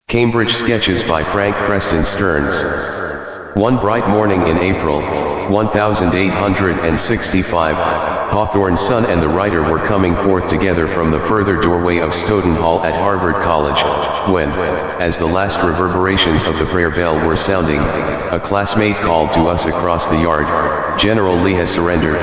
Cambridge Sketches by Frank Preston Stearns. One bright morning in April, 1865, Hawthorne's son and the writer were coming forth together from the further doorway of Stoughton Hall at Harvard College, when, as the last reverberations of the prayer bell were sounding, a classmate called to us across the yard, "General Lee has surrendered."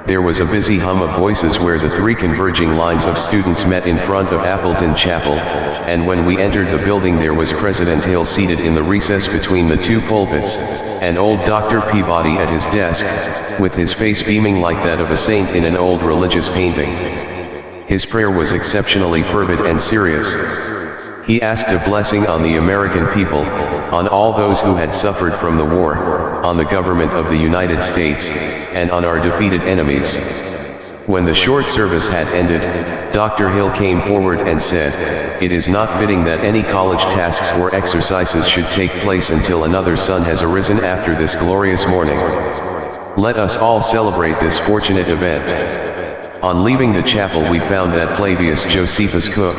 There was a busy hum of voices where the three converging lines of students met in front of Appleton Chapel, and when we entered the building there was President Hill seated in the recess between the two pulpits, and old Dr. Peabody at his desk, with his face beaming like that of a saint in an old religious painting. His prayer was exceptionally fervid and serious. He asked a blessing on the American people, on all those who had suffered from the war, on the government of the United States, and on our defeated enemies. When the short service had ended, Dr. Hill came forward and said, "It is not fitting that any college tasks or exercises should take place until another sun has arisen after this glorious morning. Let us all celebrate this fortunate event." On leaving the chapel we found that Flavius Josephus Cook,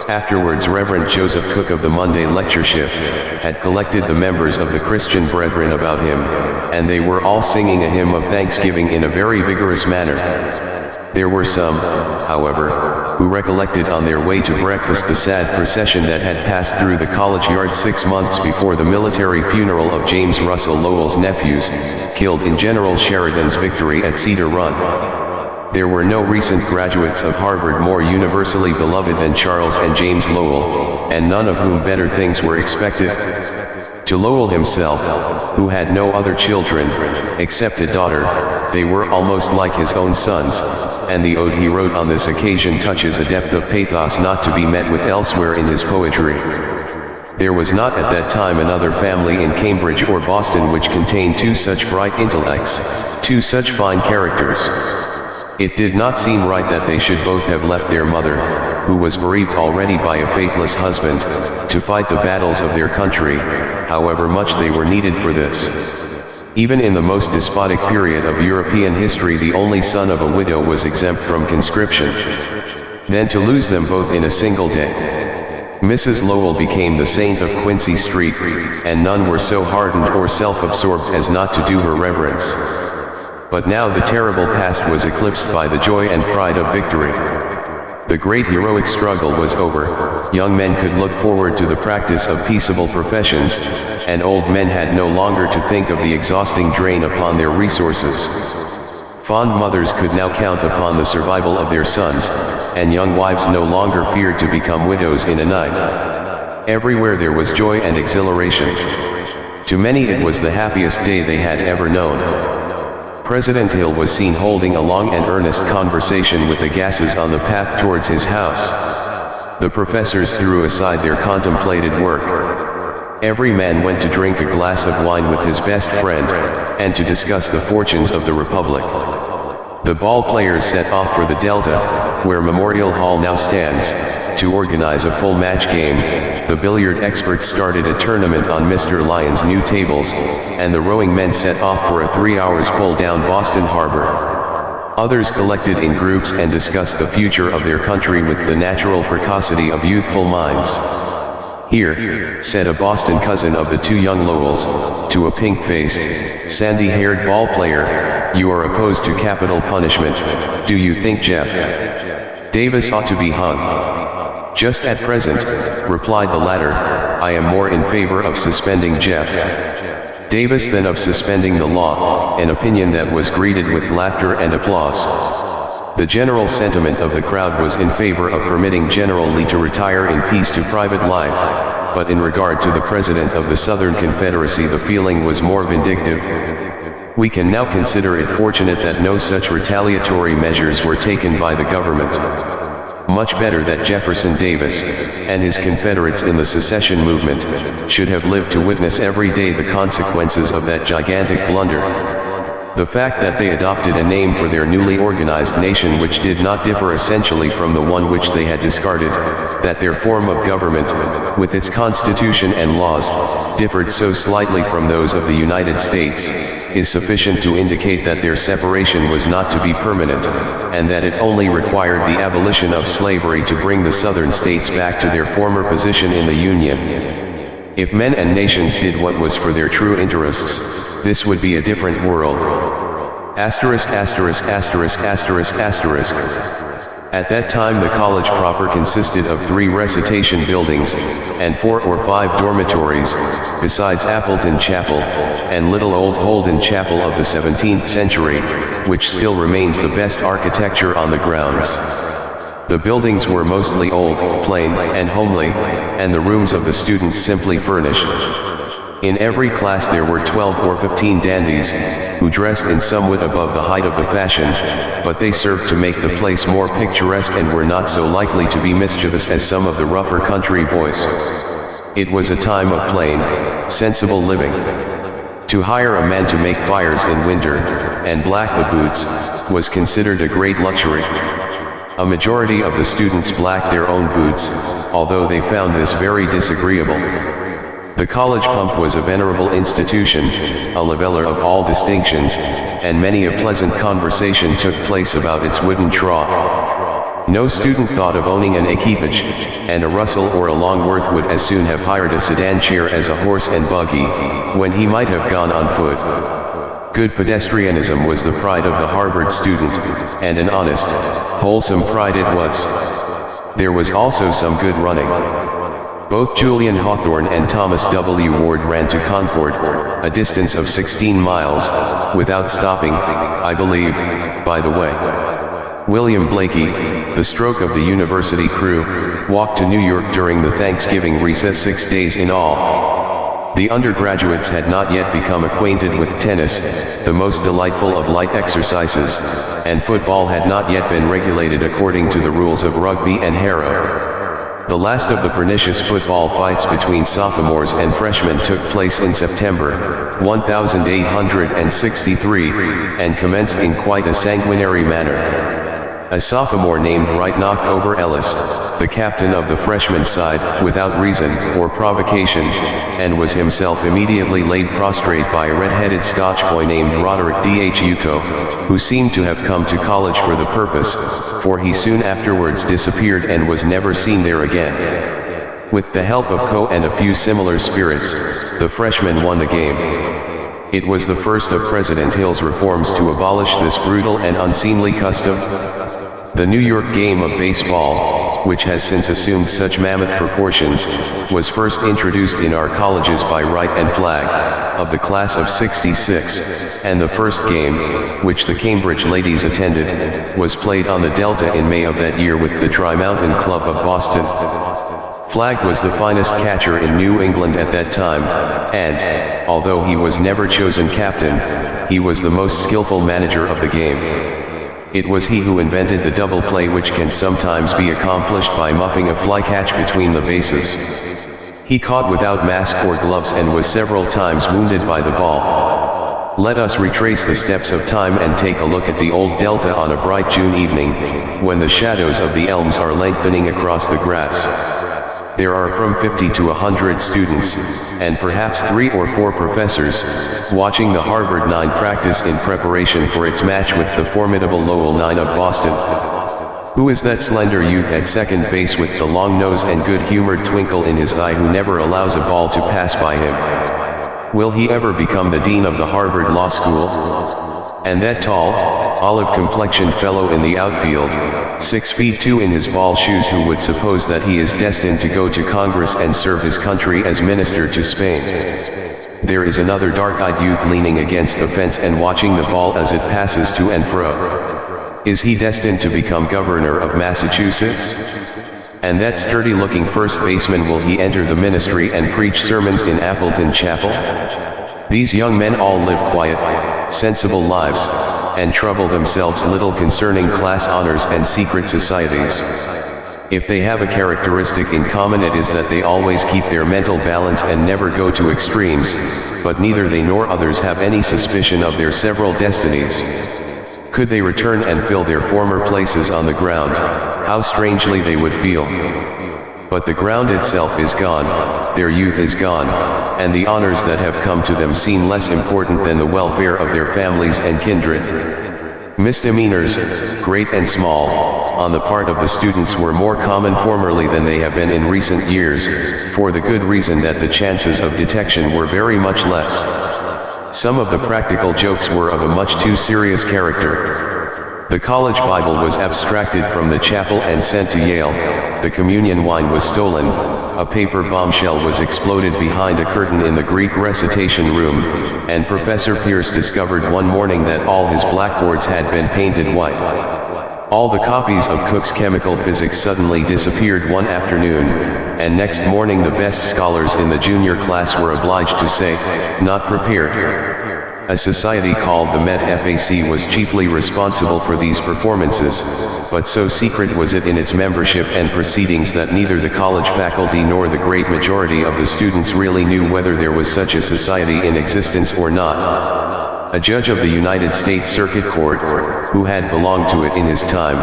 afterwards Reverend Joseph Cook of the Monday lectureship, had collected the members of the Christian Brethren about him, and they were all singing a hymn of thanksgiving in a very vigorous manner. There were some, however, who recollected on their way to breakfast the sad procession that had passed through the college yard 6 months before the military funeral of James Russell Lowell's nephews, killed in General Sheridan's victory at Cedar Run. There were no recent graduates of Harvard more universally beloved than Charles and James Lowell, and none of whom better things were expected. To Lowell himself, who had no other children, except a daughter, they were almost like his own sons, and the ode he wrote on this occasion touches a depth of pathos not to be met with elsewhere in his poetry. There was not at that time another family in Cambridge or Boston which contained two such bright intellects, two such fine characters. It did not seem right that they should both have left their mother, who was bereaved already by a faithless husband, to fight the battles of their country, however much they were needed for this. Even in the most despotic period of European history the only son of a widow was exempt from conscription. Then to lose them both in a single day. Mrs. Lowell became the saint of Quincy Street, and none were so hardened or self-absorbed as not to do her reverence. But now the terrible past was eclipsed by the joy and pride of victory. The great heroic struggle was over, young men could look forward to the practice of peaceable professions, and old men had no longer to think of the exhausting drain upon their resources. Fond mothers could now count upon the survival of their sons, and young wives no longer feared to become widows in a night. Everywhere there was joy and exhilaration. To many it was the happiest day they had ever known. President Hill was seen holding a long and earnest conversation with the gases on the path towards his house. The professors threw aside their contemplated work. Every man went to drink a glass of wine with his best friend, and to discuss the fortunes of the Republic. The ball players set off for the Delta, where Memorial Hall now stands, to organize a full match game. The billiard experts started a tournament on Mr. Lyon's new tables, and the rowing men set off for a 3 hours pull down Boston Harbor. Others collected in groups and discussed the future of their country with the natural precocity of youthful minds. "Here," said a Boston cousin of the two young Lowells, to a pink-faced, sandy-haired ball player, "you are opposed to capital punishment, do you think Jeff Davis ought to be hung?" "Just at present," replied the latter, "I am more in favor of suspending Jeff Davis than of suspending the law," an opinion that was greeted with laughter and applause. The general sentiment of the crowd was in favor of permitting General Lee to retire in peace to private life, but in regard to the President of the Southern Confederacy the feeling was more vindictive. We can now consider it fortunate that no such retaliatory measures were taken by the government. Much better that Jefferson Davis, and his Confederates in the secession movement, should have lived to witness every day the consequences of that gigantic blunder. The fact that they adopted a name for their newly organized nation which did not differ essentially from the one which they had discarded, that their form of government, with its constitution and laws, differed so slightly from those of the United States, is sufficient to indicate that their separation was not to be permanent, and that it only required the abolition of slavery to bring the southern states back to their former position in the Union. If men and nations did what was for their true interests, this would be a different world. Asterisk, asterisk, asterisk, asterisk, asterisk. At that time the college proper consisted of 3 recitation buildings, and 4 or 5 dormitories, besides Appleton Chapel, and little old Holden Chapel of the 17th century, which still remains the best architecture on the grounds. The buildings were mostly old, plain, and homely, and the rooms of the students simply furnished. In every class there were 12 or 15 dandies, who dressed in somewhat above the height of the fashion, but they served to make the place more picturesque and were not so likely to be mischievous as some of the rougher country boys. It was a time of plain, sensible living. To hire a man to make fires in winter, and black the boots, was considered a great luxury. A majority of the students blacked their own boots, although they found this very disagreeable. The college pump was a venerable institution, a leveler of all distinctions, and many a pleasant conversation took place about its wooden trough. No student thought of owning an equipage, and a Russell or a Longworth would as soon have hired a sedan chair as a horse and buggy, when he might have gone on foot. Good pedestrianism was the pride of the Harvard student, and an honest, wholesome pride it was. There was also some good running. Both Julian Hawthorne and Thomas W. Ward ran to Concord, a distance of 16 miles, without stopping, I believe, by the way. William Blakey, the stroke of the university crew, walked to New York during the Thanksgiving recess 6 days in all. The undergraduates had not yet become acquainted with tennis, the most delightful of light exercises, and football had not yet been regulated according to the rules of rugby and harrow. The last of the pernicious football fights between sophomores and freshmen took place in September 1863, and commenced in quite a sanguinary manner. A sophomore named Wright knocked over Ellis, the captain of the freshman side, without reason or provocation, and was himself immediately laid prostrate by a red-headed Scotch boy named Roderick D.H. Yuko, who seemed to have come to college for the purpose, for he soon afterwards disappeared and was never seen there again. With the help of Coe and a few similar spirits, the freshmen won the game. It was the first of President Hill's reforms to abolish this brutal and unseemly custom. The New York game of baseball, which has since assumed such mammoth proportions, was first introduced in our colleges by Wright and Flagg, of the class of '66, and the first game, which the Cambridge ladies attended, was played on the Delta in May of that year with the Tri-Mountain Club of Boston. Flagg was the finest catcher in New England at that time, and, although he was never chosen captain, he was the most skillful manager of the game. It was he who invented the double play, which can sometimes be accomplished by muffing a flycatch between the bases. He caught without mask or gloves and was several times wounded by the ball. Let us retrace the steps of time and take a look at the old Delta on a bright June evening, when the shadows of the elms are lengthening across the grass. There are from 50 to 100 students, and perhaps 3 or 4 professors, watching the Harvard 9 practice in preparation for its match with the formidable Lowell 9 of Boston. Who is that slender youth at second base with the long nose and good-humored twinkle in his eye who never allows a ball to pass by him? Will he ever become the dean of the Harvard Law School? And that tall, olive-complexioned fellow in the outfield, 6 feet 2 in his ball shoes, who would suppose that he is destined to go to Congress and serve his country as minister to Spain. There is another dark-eyed youth leaning against the fence and watching the ball as it passes to and fro. Is he destined to become governor of Massachusetts? And that sturdy-looking first baseman, will he enter the ministry and preach sermons in Appleton Chapel? These young men all live quiet, sensible lives, and trouble themselves little concerning class honors and secret societies. If they have a characteristic in common, it is that they always keep their mental balance and never go to extremes, but neither they nor others have any suspicion of their several destinies. Could they return and fill their former places on the ground, how strangely they would feel. But the ground itself is gone, their youth is gone, and the honors that have come to them seem less important than the welfare of their families and kindred. Misdemeanors, great and small, on the part of the students were more common formerly than they have been in recent years, for the good reason that the chances of detection were very much less. Some of the practical jokes were of a much too serious character. The college Bible was abstracted from the chapel and sent to Yale, the communion wine was stolen, a paper bombshell was exploded behind a curtain in the Greek recitation room, and Professor Pierce discovered one morning that all his blackboards had been painted white. All the copies of Cook's Chemical Physics suddenly disappeared one afternoon, and next morning the best scholars in the junior class were obliged to say, "Not prepared." A society called the Met FAC was chiefly responsible for these performances, but so secret was it in its membership and proceedings that neither the college faculty nor the great majority of the students really knew whether there was such a society in existence or not. A judge of the United States Circuit Court, who had belonged to it in his time,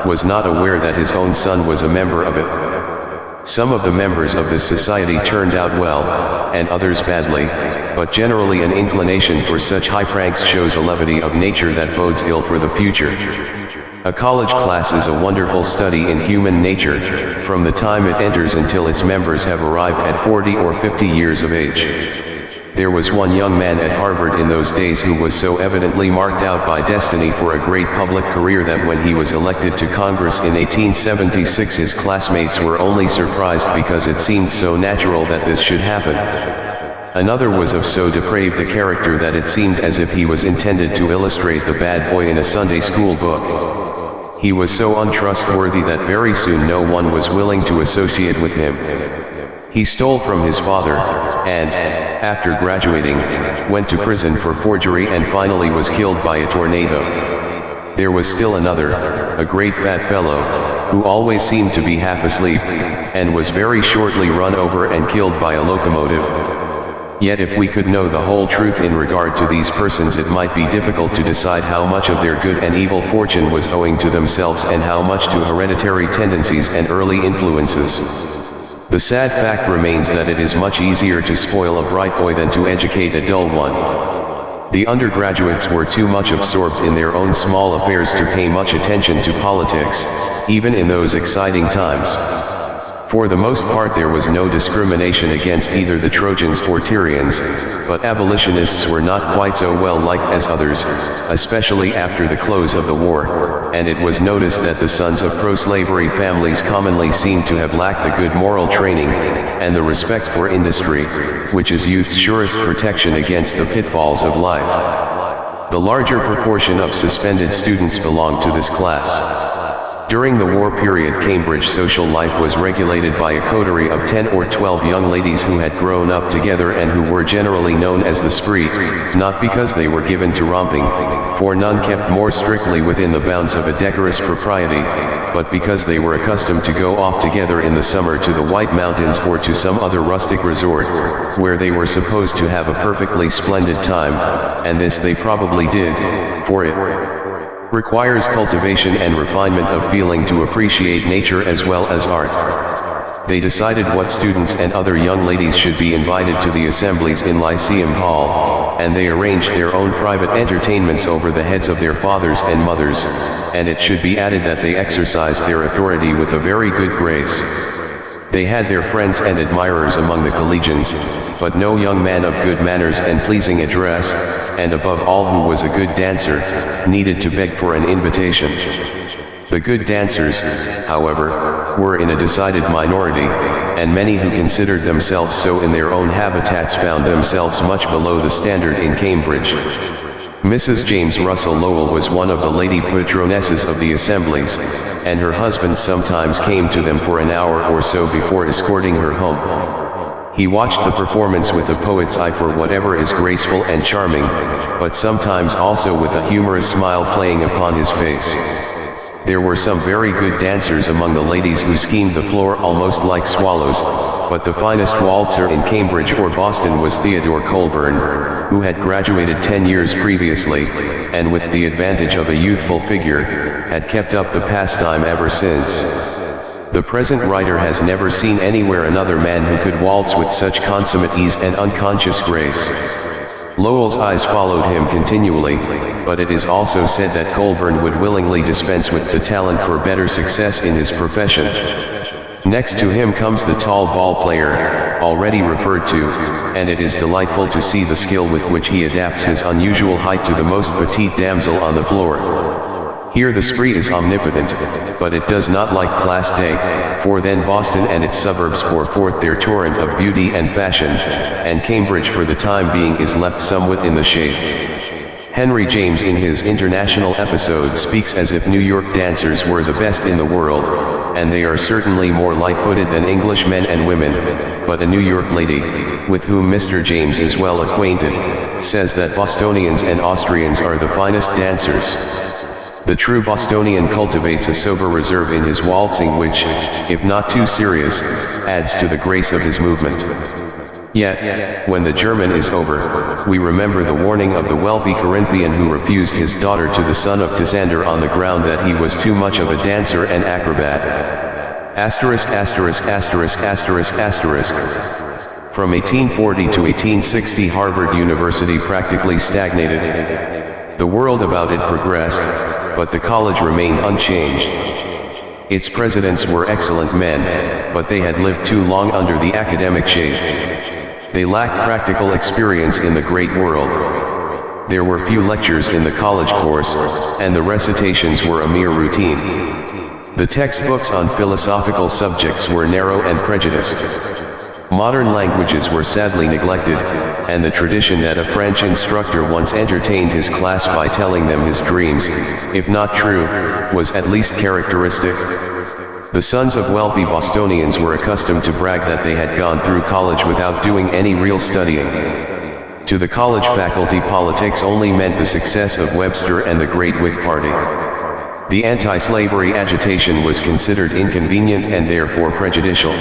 was not aware that his own son was a member of it. Some of the members of this society turned out well, and others badly, but generally an inclination for such high pranks shows a levity of nature that bodes ill for the future. A college class is a wonderful study in human nature, from the time it enters until its members have arrived at 40 or 50 years of age. There was one young man at Harvard in those days who was so evidently marked out by destiny for a great public career that when he was elected to Congress in 1876 his classmates were only surprised because it seemed so natural that this should happen. Another was of so depraved a character that it seemed as if he was intended to illustrate the bad boy in a Sunday school book. He was so untrustworthy that very soon no one was willing to associate with him. He stole from his father, and, after graduating, went to prison for forgery and finally was killed by a tornado. There was still another, a great fat fellow, who always seemed to be half asleep, and was very shortly run over and killed by a locomotive. Yet if we could know the whole truth in regard to these persons, it might be difficult to decide how much of their good and evil fortune was owing to themselves and how much to hereditary tendencies and early influences. The sad fact remains that it is much easier to spoil a bright boy than to educate a dull one. The undergraduates were too much absorbed in their own small affairs to pay much attention to politics, even in those exciting times. For the most part there was no discrimination against either the Trojans or Tyrians, but abolitionists were not quite so well liked as others, especially after the close of the war, and it was noticed that the sons of pro-slavery families commonly seemed to have lacked the good moral training, and the respect for industry, which is youth's surest protection against the pitfalls of life. The larger proportion of suspended students belonged to this class. During the war period, Cambridge social life was regulated by a coterie of 10 or 12 young ladies who had grown up together and who were generally known as the spree, not because they were given to romping, for none kept more strictly within the bounds of a decorous propriety, but because they were accustomed to go off together in the summer to the White Mountains or to some other rustic resort, where they were supposed to have a perfectly splendid time, and this they probably did, for it requires cultivation and refinement of feeling to appreciate nature as well as art. They decided what students and other young ladies should be invited to the assemblies in Lyceum Hall, and they arranged their own private entertainments over the heads of their fathers and mothers, and it should be added that they exercised their authority with a very good grace. They had their friends and admirers among the collegians, but no young man of good manners and pleasing address, and above all who was a good dancer, needed to beg for an invitation. The good dancers, however, were in a decided minority, and many who considered themselves so in their own habitats found themselves much below the standard in Cambridge. Mrs. James Russell Lowell was one of the lady patronesses of the assemblies, and her husband sometimes came to them for an hour or so before escorting her home. He watched the performance with a poet's eye for whatever is graceful and charming, but sometimes also with a humorous smile playing upon his face. There were some very good dancers among the ladies who schemed the floor almost like swallows, but the finest waltzer in Cambridge or Boston was Theodore Colburn, who had graduated 10 years previously, and with the advantage of a youthful figure, had kept up the pastime ever since. The present writer has never seen anywhere another man who could waltz with such consummate ease and unconscious grace. Lowell's eyes followed him continually, but it is also said that Colburn would willingly dispense with the talent for better success in his profession. Next to him comes the tall ball player, already referred to, and it is delightful to see the skill with which he adapts his unusual height to the most petite damsel on the floor. Here the spree is omnipotent, but it does not like Class Day, for then Boston and its suburbs pour forth their torrent of beauty and fashion, and Cambridge for the time being is left somewhat in the shade. Henry James in his International episode speaks as if New York dancers were the best in the world, and they are certainly more light-footed than English men and women, but a New York lady, with whom Mr. James is well acquainted, says that Bostonians and Austrians are the finest dancers. The true Bostonian cultivates a sober reserve in his waltzing which, if not too serious, adds to the grace of his movement. Yet, when the German is over, we remember the warning of the wealthy Corinthian who refused his daughter to the son of Tisander on the ground that he was too much of a dancer and acrobat. Asterisk asterisk asterisk asterisk asterisk. From 1840 to 1860 Harvard University practically stagnated. The world about it progressed, but the college remained unchanged. Its presidents were excellent men, but they had lived too long under the academic shade. They lacked practical experience in the great world. There were few lectures in the college course, and the recitations were a mere routine. The textbooks on philosophical subjects were narrow and prejudiced. Modern languages were sadly neglected, and the tradition that a French instructor once entertained his class by telling them his dreams, if not true, was at least characteristic. The sons of wealthy Bostonians were accustomed to brag that they had gone through college without doing any real studying. To the college faculty, politics only meant the success of Webster and the Great Whig Party. The anti-slavery agitation was considered inconvenient and therefore prejudicial.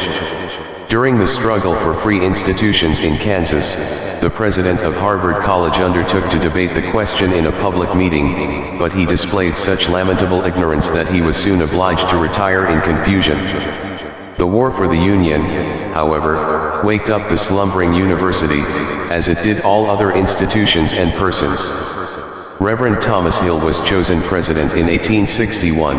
During the struggle for free institutions in Kansas, the president of Harvard College undertook to debate the question in a public meeting, but he displayed such lamentable ignorance that he was soon obliged to retire in confusion. The war for the Union, however, waked up the slumbering university, as it did all other institutions and persons. Reverend Thomas Hill was chosen president in 1861,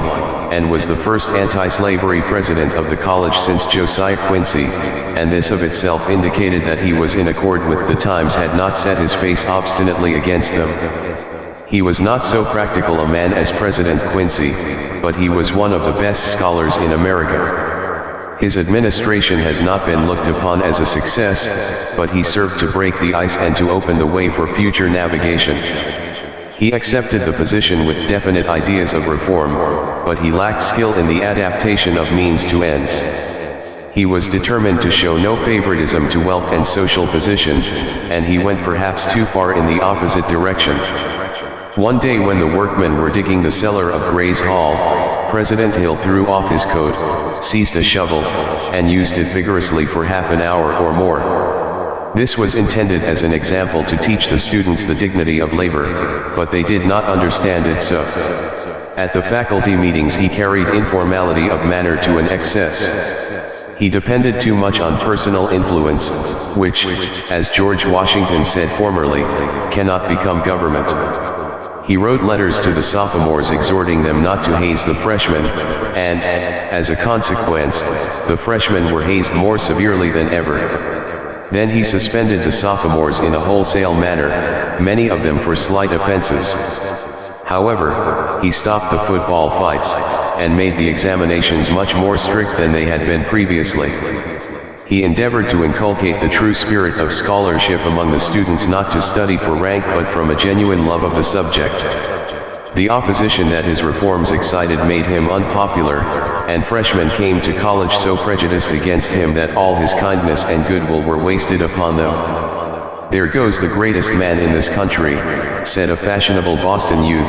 and was the first anti-slavery president of the college since Josiah Quincy, and this of itself indicated that he was in accord with the times, had not set his face obstinately against them. He was not so practical a man as President Quincy, but he was one of the best scholars in America. His administration has not been looked upon as a success, but he served to break the ice and to open the way for future navigation. He accepted the position with definite ideas of reform, but he lacked skill in the adaptation of means to ends. He was determined to show no favoritism to wealth and social position, and he went perhaps too far in the opposite direction. One day when the workmen were digging the cellar of Gray's Hall, President Hill threw off his coat, seized a shovel, and used it vigorously for half an hour or more. This was intended as an example to teach the students the dignity of labor, but they did not understand it so. At the faculty meetings he carried informality of manner to an excess. He depended too much on personal influence, which, as George Washington said formerly, cannot become government. He wrote letters to the sophomores exhorting them not to haze the freshmen, and, as a consequence, the freshmen were hazed more severely than ever. Then he suspended the sophomores in a wholesale manner, many of them for slight offenses. However, he stopped the football fights, and made the examinations much more strict than they had been previously. He endeavored to inculcate the true spirit of scholarship among the students, not to study for rank but from a genuine love of the subject. The opposition that his reforms excited made him unpopular, and freshmen came to college so prejudiced against him that all his kindness and goodwill were wasted upon them. "There goes the greatest man in this country," said a fashionable Boston youth,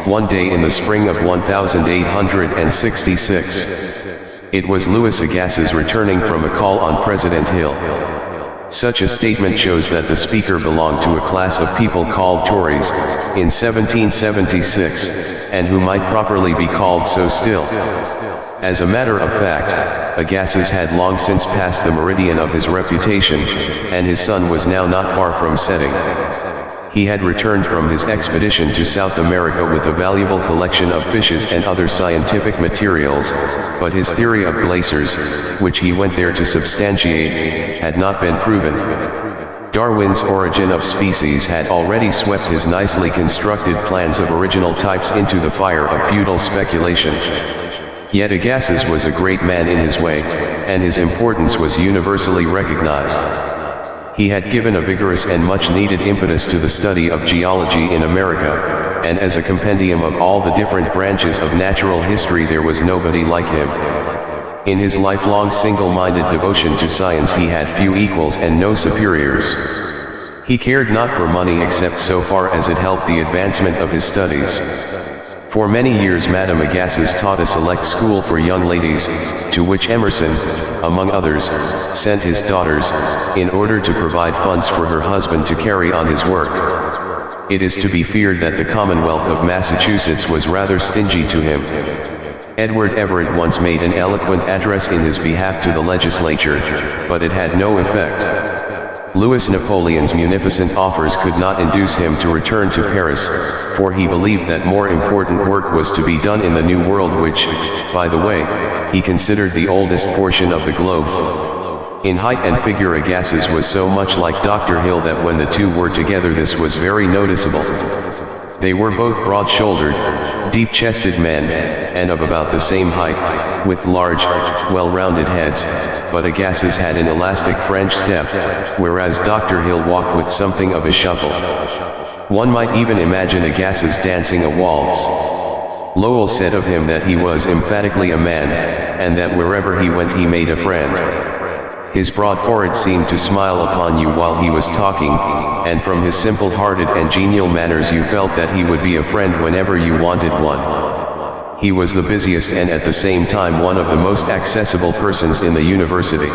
one day in the spring of 1866. It was Louis Agassiz returning from a call on President Hill. Such a statement shows that the speaker belonged to a class of people called Tories, in 1776, and who might properly be called so still. As a matter of fact, Agassiz had long since passed the meridian of his reputation, and his sun was now not far from setting. He had returned from his expedition to South America with a valuable collection of fishes and other scientific materials, but his theory of glaciers, which he went there to substantiate, had not been proven. Darwin's Origin of Species had already swept his nicely constructed plans of original types into the fire of feudal speculation. Yet Agassiz was a great man in his way, and his importance was universally recognized. He had given a vigorous and much-needed impetus to the study of geology in America, and as a compendium of all the different branches of natural history there was nobody like him. In his lifelong single-minded devotion to science he had few equals and no superiors. He cared not for money except so far as it helped the advancement of his studies. For many years Madame Agassiz taught a select school for young ladies, to which Emerson, among others, sent his daughters, in order to provide funds for her husband to carry on his work. It is to be feared that the Commonwealth of Massachusetts was rather stingy to him. Edward Everett once made an eloquent address in his behalf to the legislature, but it had no effect. Louis Napoleon's munificent offers could not induce him to return to Paris, for he believed that more important work was to be done in the New World, which, by the way, he considered the oldest portion of the globe. In height and figure Agassiz was so much like Dr. Hill that when the two were together this was very noticeable. They were both broad-shouldered, deep-chested men, and of about the same height, with large, well-rounded heads, but Agassiz had an elastic French step, whereas Dr. Hill walked with something of a shuffle. One might even imagine Agassiz dancing a waltz. Lowell said of him that he was emphatically a man, and that wherever he went he made a friend. His broad forehead seemed to smile upon you while he was talking, and from his simple-hearted and genial manners you felt that he would be a friend whenever you wanted one. He was the busiest and at the same time one of the most accessible persons in the university.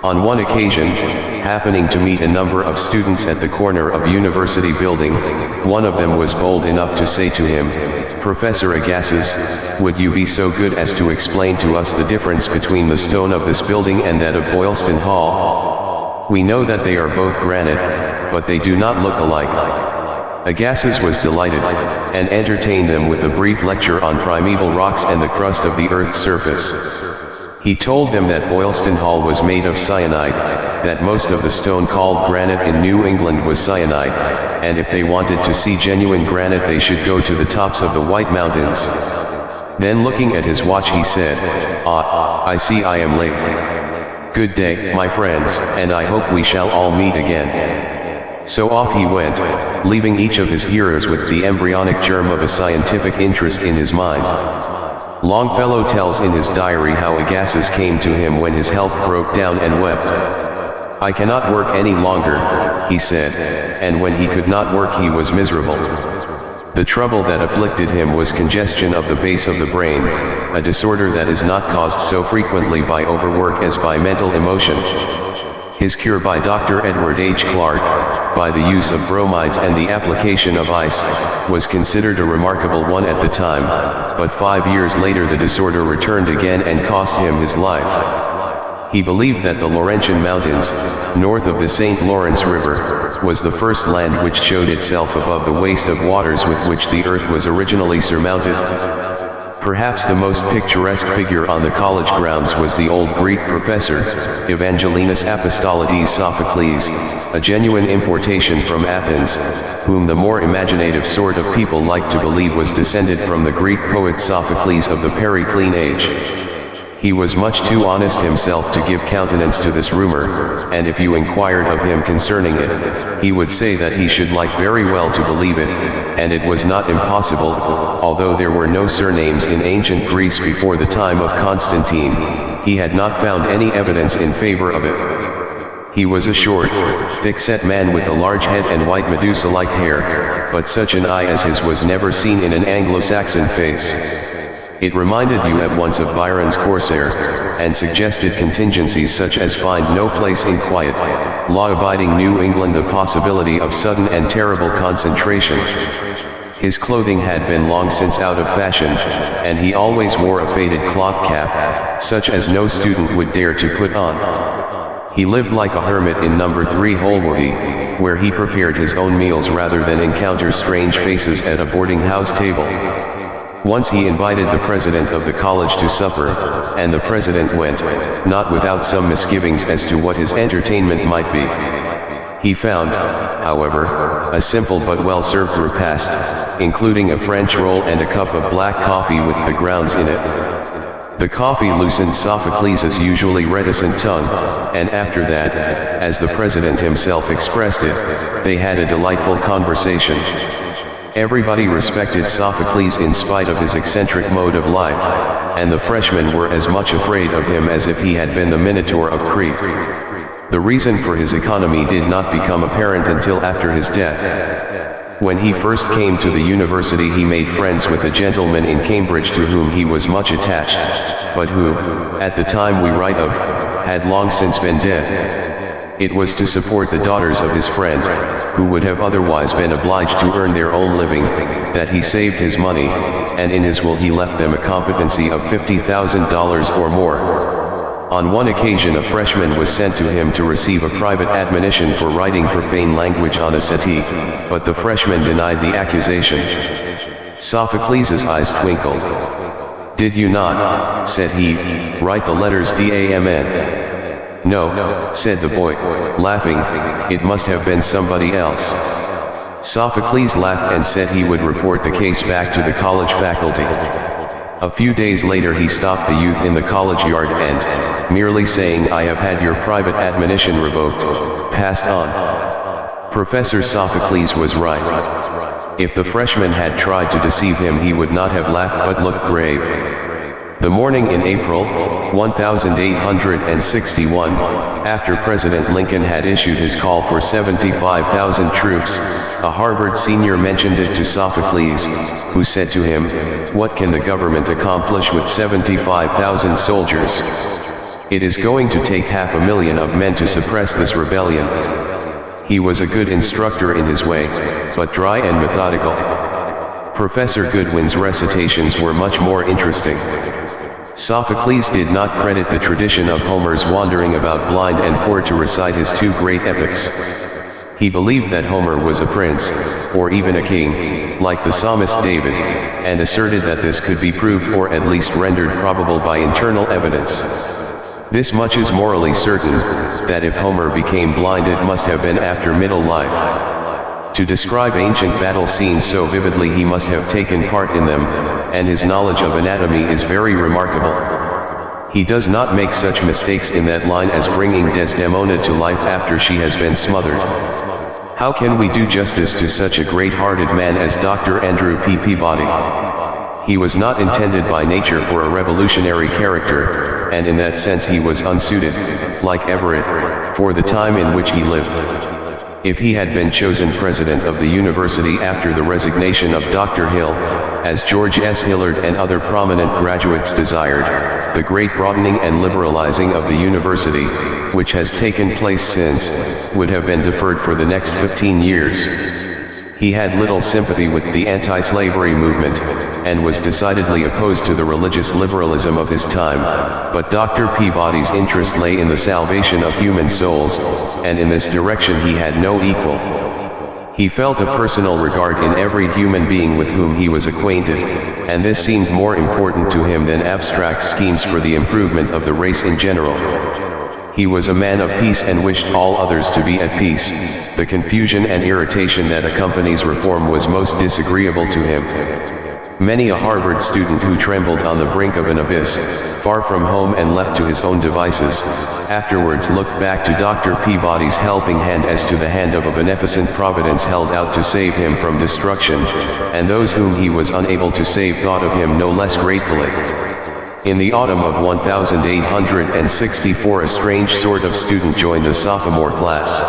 On one occasion, happening to meet a number of students at the corner of University building, one of them was bold enough to say to him, "Professor Agassiz, would you be so good as to explain to us the difference between the stone of this building and that of Boylston Hall? We know that they are both granite, but they do not look alike." Agassiz was delighted, and entertained them with a brief lecture on primeval rocks and the crust of the Earth's surface. He told them that Boylston Hall was made of cyanide, that most of the stone called granite in New England was cyanide, and if they wanted to see genuine granite they should go to the tops of the White Mountains. Then looking at his watch he said, I see I am late. Good day, my friends, and I hope we shall all meet again." So off he went, leaving each of his hearers with the embryonic germ of a scientific interest in his mind. Longfellow tells in his diary how Agassiz came to him when his health broke down and wept. "I cannot work any longer," he said, and when he could not work he was miserable. The trouble that afflicted him was congestion of the base of the brain, a disorder that is not caused so frequently by overwork as by mental emotion. His cure by Dr. Edward H. Clark, by the use of bromides and the application of ice, was considered a remarkable one at the time, but 5 years later the disorder returned again and cost him his life. He believed that the Laurentian Mountains, north of the St. Lawrence River, was the first land which showed itself above the waste of waters with which the earth was originally surmounted. Perhaps the most picturesque figure on the college grounds was the old Greek professor, Evangelinus Apostolides Sophocles, a genuine importation from Athens, whom the more imaginative sort of people like to believe was descended from the Greek poet Sophocles of the Periclean age. He was much too honest himself to give countenance to this rumor, and if you inquired of him concerning it, he would say that he should like very well to believe it, and it was not impossible, although there were no surnames in ancient Greece before the time of Constantine, he had not found any evidence in favor of it. He was a short, thick-set man with a large head and white Medusa-like hair, but such an eye as his was never seen in an Anglo-Saxon face. It reminded you at once of Byron's Corsair, and suggested contingencies such as find no place in quiet, law-abiding New England, the possibility of sudden and terrible concentration. His clothing had been long since out of fashion, and he always wore a faded cloth cap, such as no student would dare to put on. He lived like a hermit in number 3 Holworthy, where he prepared his own meals rather than encounter strange faces at a boarding house table. Once he invited the president of the college to supper, and the president went, not without some misgivings as to what his entertainment might be. He found, however, a simple but well-served repast, including a French roll and a cup of black coffee with the grounds in it. The coffee loosened Sophocles' usually reticent tongue, and after that, as the president himself expressed it, they had a delightful conversation. Everybody respected Sophocles in spite of his eccentric mode of life, and the freshmen were as much afraid of him as if he had been the Minotaur of Crete. The reason for his economy did not become apparent until after his death. When he first came to the university, he made friends with a gentleman in Cambridge to whom he was much attached, but who, at the time we write of, had long since been dead. It was to support the daughters of his friend, who would have otherwise been obliged to earn their own living, that he saved his money, and in his will he left them a competency of $50,000 or more. On one occasion a freshman was sent to him to receive a private admonition for writing profane language on a settee, but the freshman denied the accusation. Sophocles' eyes twinkled. "Did you not," said he, "write the letters DAMN? "No," said the boy, laughing, "it must have been somebody else." Sophocles laughed and said he would report the case back to the college faculty. A few days later he stopped the youth in the college yard and, merely saying, "I have had your private admonition revoked," passed on. Professor Sophocles was right. If the freshman had tried to deceive him he would not have laughed but looked grave. The morning in April, 1861, after President Lincoln had issued his call for 75,000 troops, a Harvard senior mentioned it to Sophocles, who said to him, "What can the government accomplish with 75,000 soldiers? It is going to take 500,000 of men to suppress this rebellion." He was a good instructor in his way, but dry and methodical. Professor Goodwin's recitations were much more interesting. Sophocles did not credit the tradition of Homer's wandering about blind and poor to recite his 2 great epics. He believed that Homer was a prince, or even a king, like the psalmist David, and asserted that this could be proved or at least rendered probable by internal evidence. This much is morally certain, that if Homer became blind it must have been after middle life. To describe ancient battle scenes so vividly he must have taken part in them, and his knowledge of anatomy is very remarkable. He does not make such mistakes in that line as bringing Desdemona to life after she has been smothered. How can we do justice to such a great-hearted man as Dr. Andrew P. Peabody? He was not intended by nature for a revolutionary character, and in that sense he was unsuited, like Everett, for the time in which he lived. If he had been chosen president of the university after the resignation of Dr. Hill, as George S. Hillard and other prominent graduates desired, the great broadening and liberalizing of the university, which has taken place since, would have been deferred for the next 15 years. He had little sympathy with the anti-slavery movement, and was decidedly opposed to the religious liberalism of his time, but Dr. Peabody's interest lay in the salvation of human souls, and in this direction he had no equal. He felt a personal regard in every human being with whom he was acquainted, and this seemed more important to him than abstract schemes for the improvement of the race in general. He was a man of peace and wished all others to be at peace. The confusion and irritation that accompanies reform was most disagreeable to him. Many a Harvard student who trembled on the brink of an abyss, far from home and left to his own devices, afterwards looked back to Dr. Peabody's helping hand as to the hand of a beneficent providence held out to save him from destruction, and those whom he was unable to save thought of him no less gratefully. In the autumn of 1864, a strange sort of student joined the sophomore class.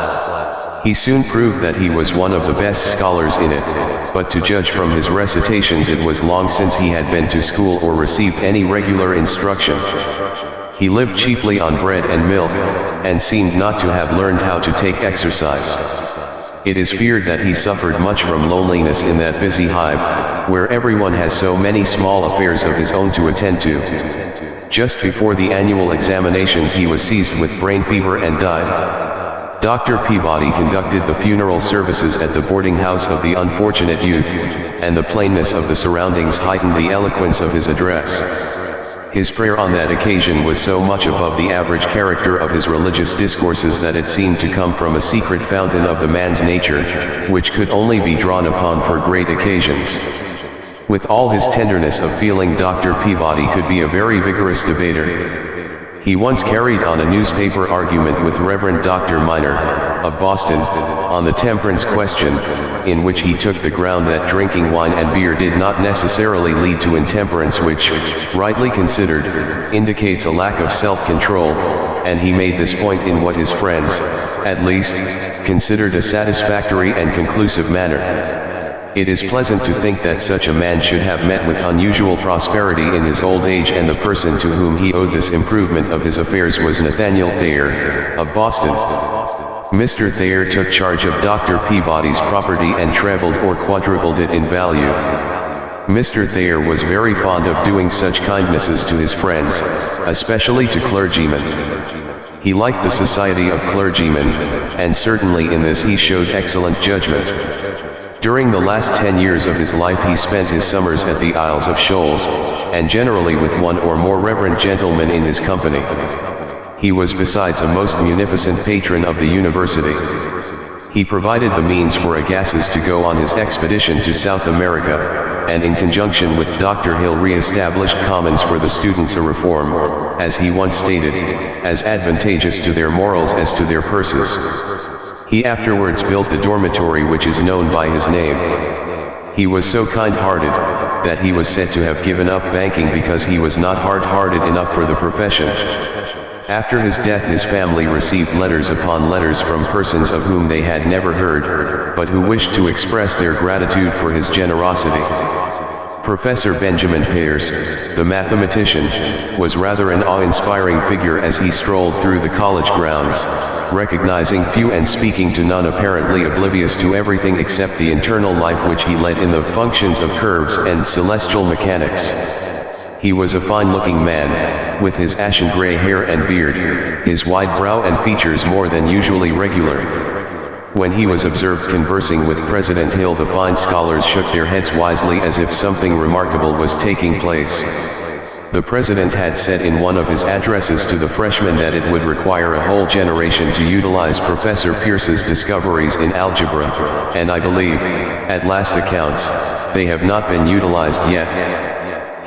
He soon proved that he was one of the best scholars in it, but to judge from his recitations it was long since he had been to school or received any regular instruction. He lived chiefly on bread and milk, and seemed not to have learned how to take exercise. It is feared that he suffered much from loneliness in that busy hive, where everyone has so many small affairs of his own to attend to. Just before the annual examinations he was seized with brain fever and died. Dr. Peabody conducted the funeral services at the boarding house of the unfortunate youth, and the plainness of the surroundings heightened the eloquence of his address. His prayer on that occasion was so much above the average character of his religious discourses that it seemed to come from a secret fountain of the man's nature, which could only be drawn upon for great occasions. With all his tenderness of feeling, Dr. Peabody could be a very vigorous debater. He once carried on a newspaper argument with Reverend Dr. Minor, of Boston, on the temperance question, in which he took the ground that drinking wine and beer did not necessarily lead to intemperance, which, rightly considered, indicates a lack of self-control, and he made this point in what his friends, at least, considered a satisfactory and conclusive manner. It is pleasant to think that such a man should have met with unusual prosperity in his old age, and the person to whom he owed this improvement of his affairs was Nathaniel Thayer, of Boston. Mr. Thayer took charge of Dr. Peabody's property and trebled or quadrupled it in value. Mr. Thayer was very fond of doing such kindnesses to his friends, especially to clergymen. He liked the society of clergymen, and certainly in this he showed excellent judgment. During the last 10 years of his life he spent his summers at the Isles of Shoals, and generally with one or more reverend gentlemen in his company. He was besides a most munificent patron of the university. He provided the means for Agassiz to go on his expedition to South America, and in conjunction with Dr. Hill re-established commons for the students, a reform, as he once stated, as advantageous to their morals as to their purses. He afterwards built the dormitory which is known by his name. He was so kind-hearted, that he was said to have given up banking because he was not hard-hearted enough for the profession. After his death his family received letters upon letters from persons of whom they had never heard, but who wished to express their gratitude for his generosity. Professor Benjamin Peirce, the mathematician, was rather an awe-inspiring figure as he strolled through the college grounds, recognizing few and speaking to none, apparently oblivious to everything except the internal life which he led in the functions of curves and celestial mechanics. He was a fine-looking man, with his ashen gray hair and beard, his wide brow and features more than usually regular. When he was observed conversing with President Hill, the fine scholars shook their heads wisely as if something remarkable was taking place. The president had said in one of his addresses to the freshmen that it would require a whole generation to utilize Professor Peirce's discoveries in algebra, and I believe, at last accounts, they have not been utilized yet.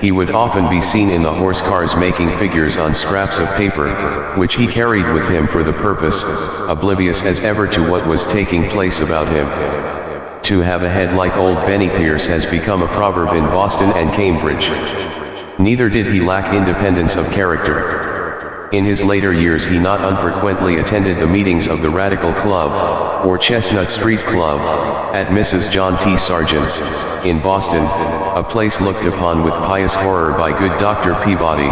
He would often be seen in the horse cars making figures on scraps of paper, which he carried with him for the purpose, oblivious as ever to what was taking place about him. To have a head like old Benny Peirce has become a proverb in Boston and Cambridge. Neither did he lack independence of character. In his later years he not unfrequently attended the meetings of the Radical Club, or Chestnut Street Club, at Mrs. John T. Sargent's, in Boston, a place looked upon with pious horror by good Dr. Peabody,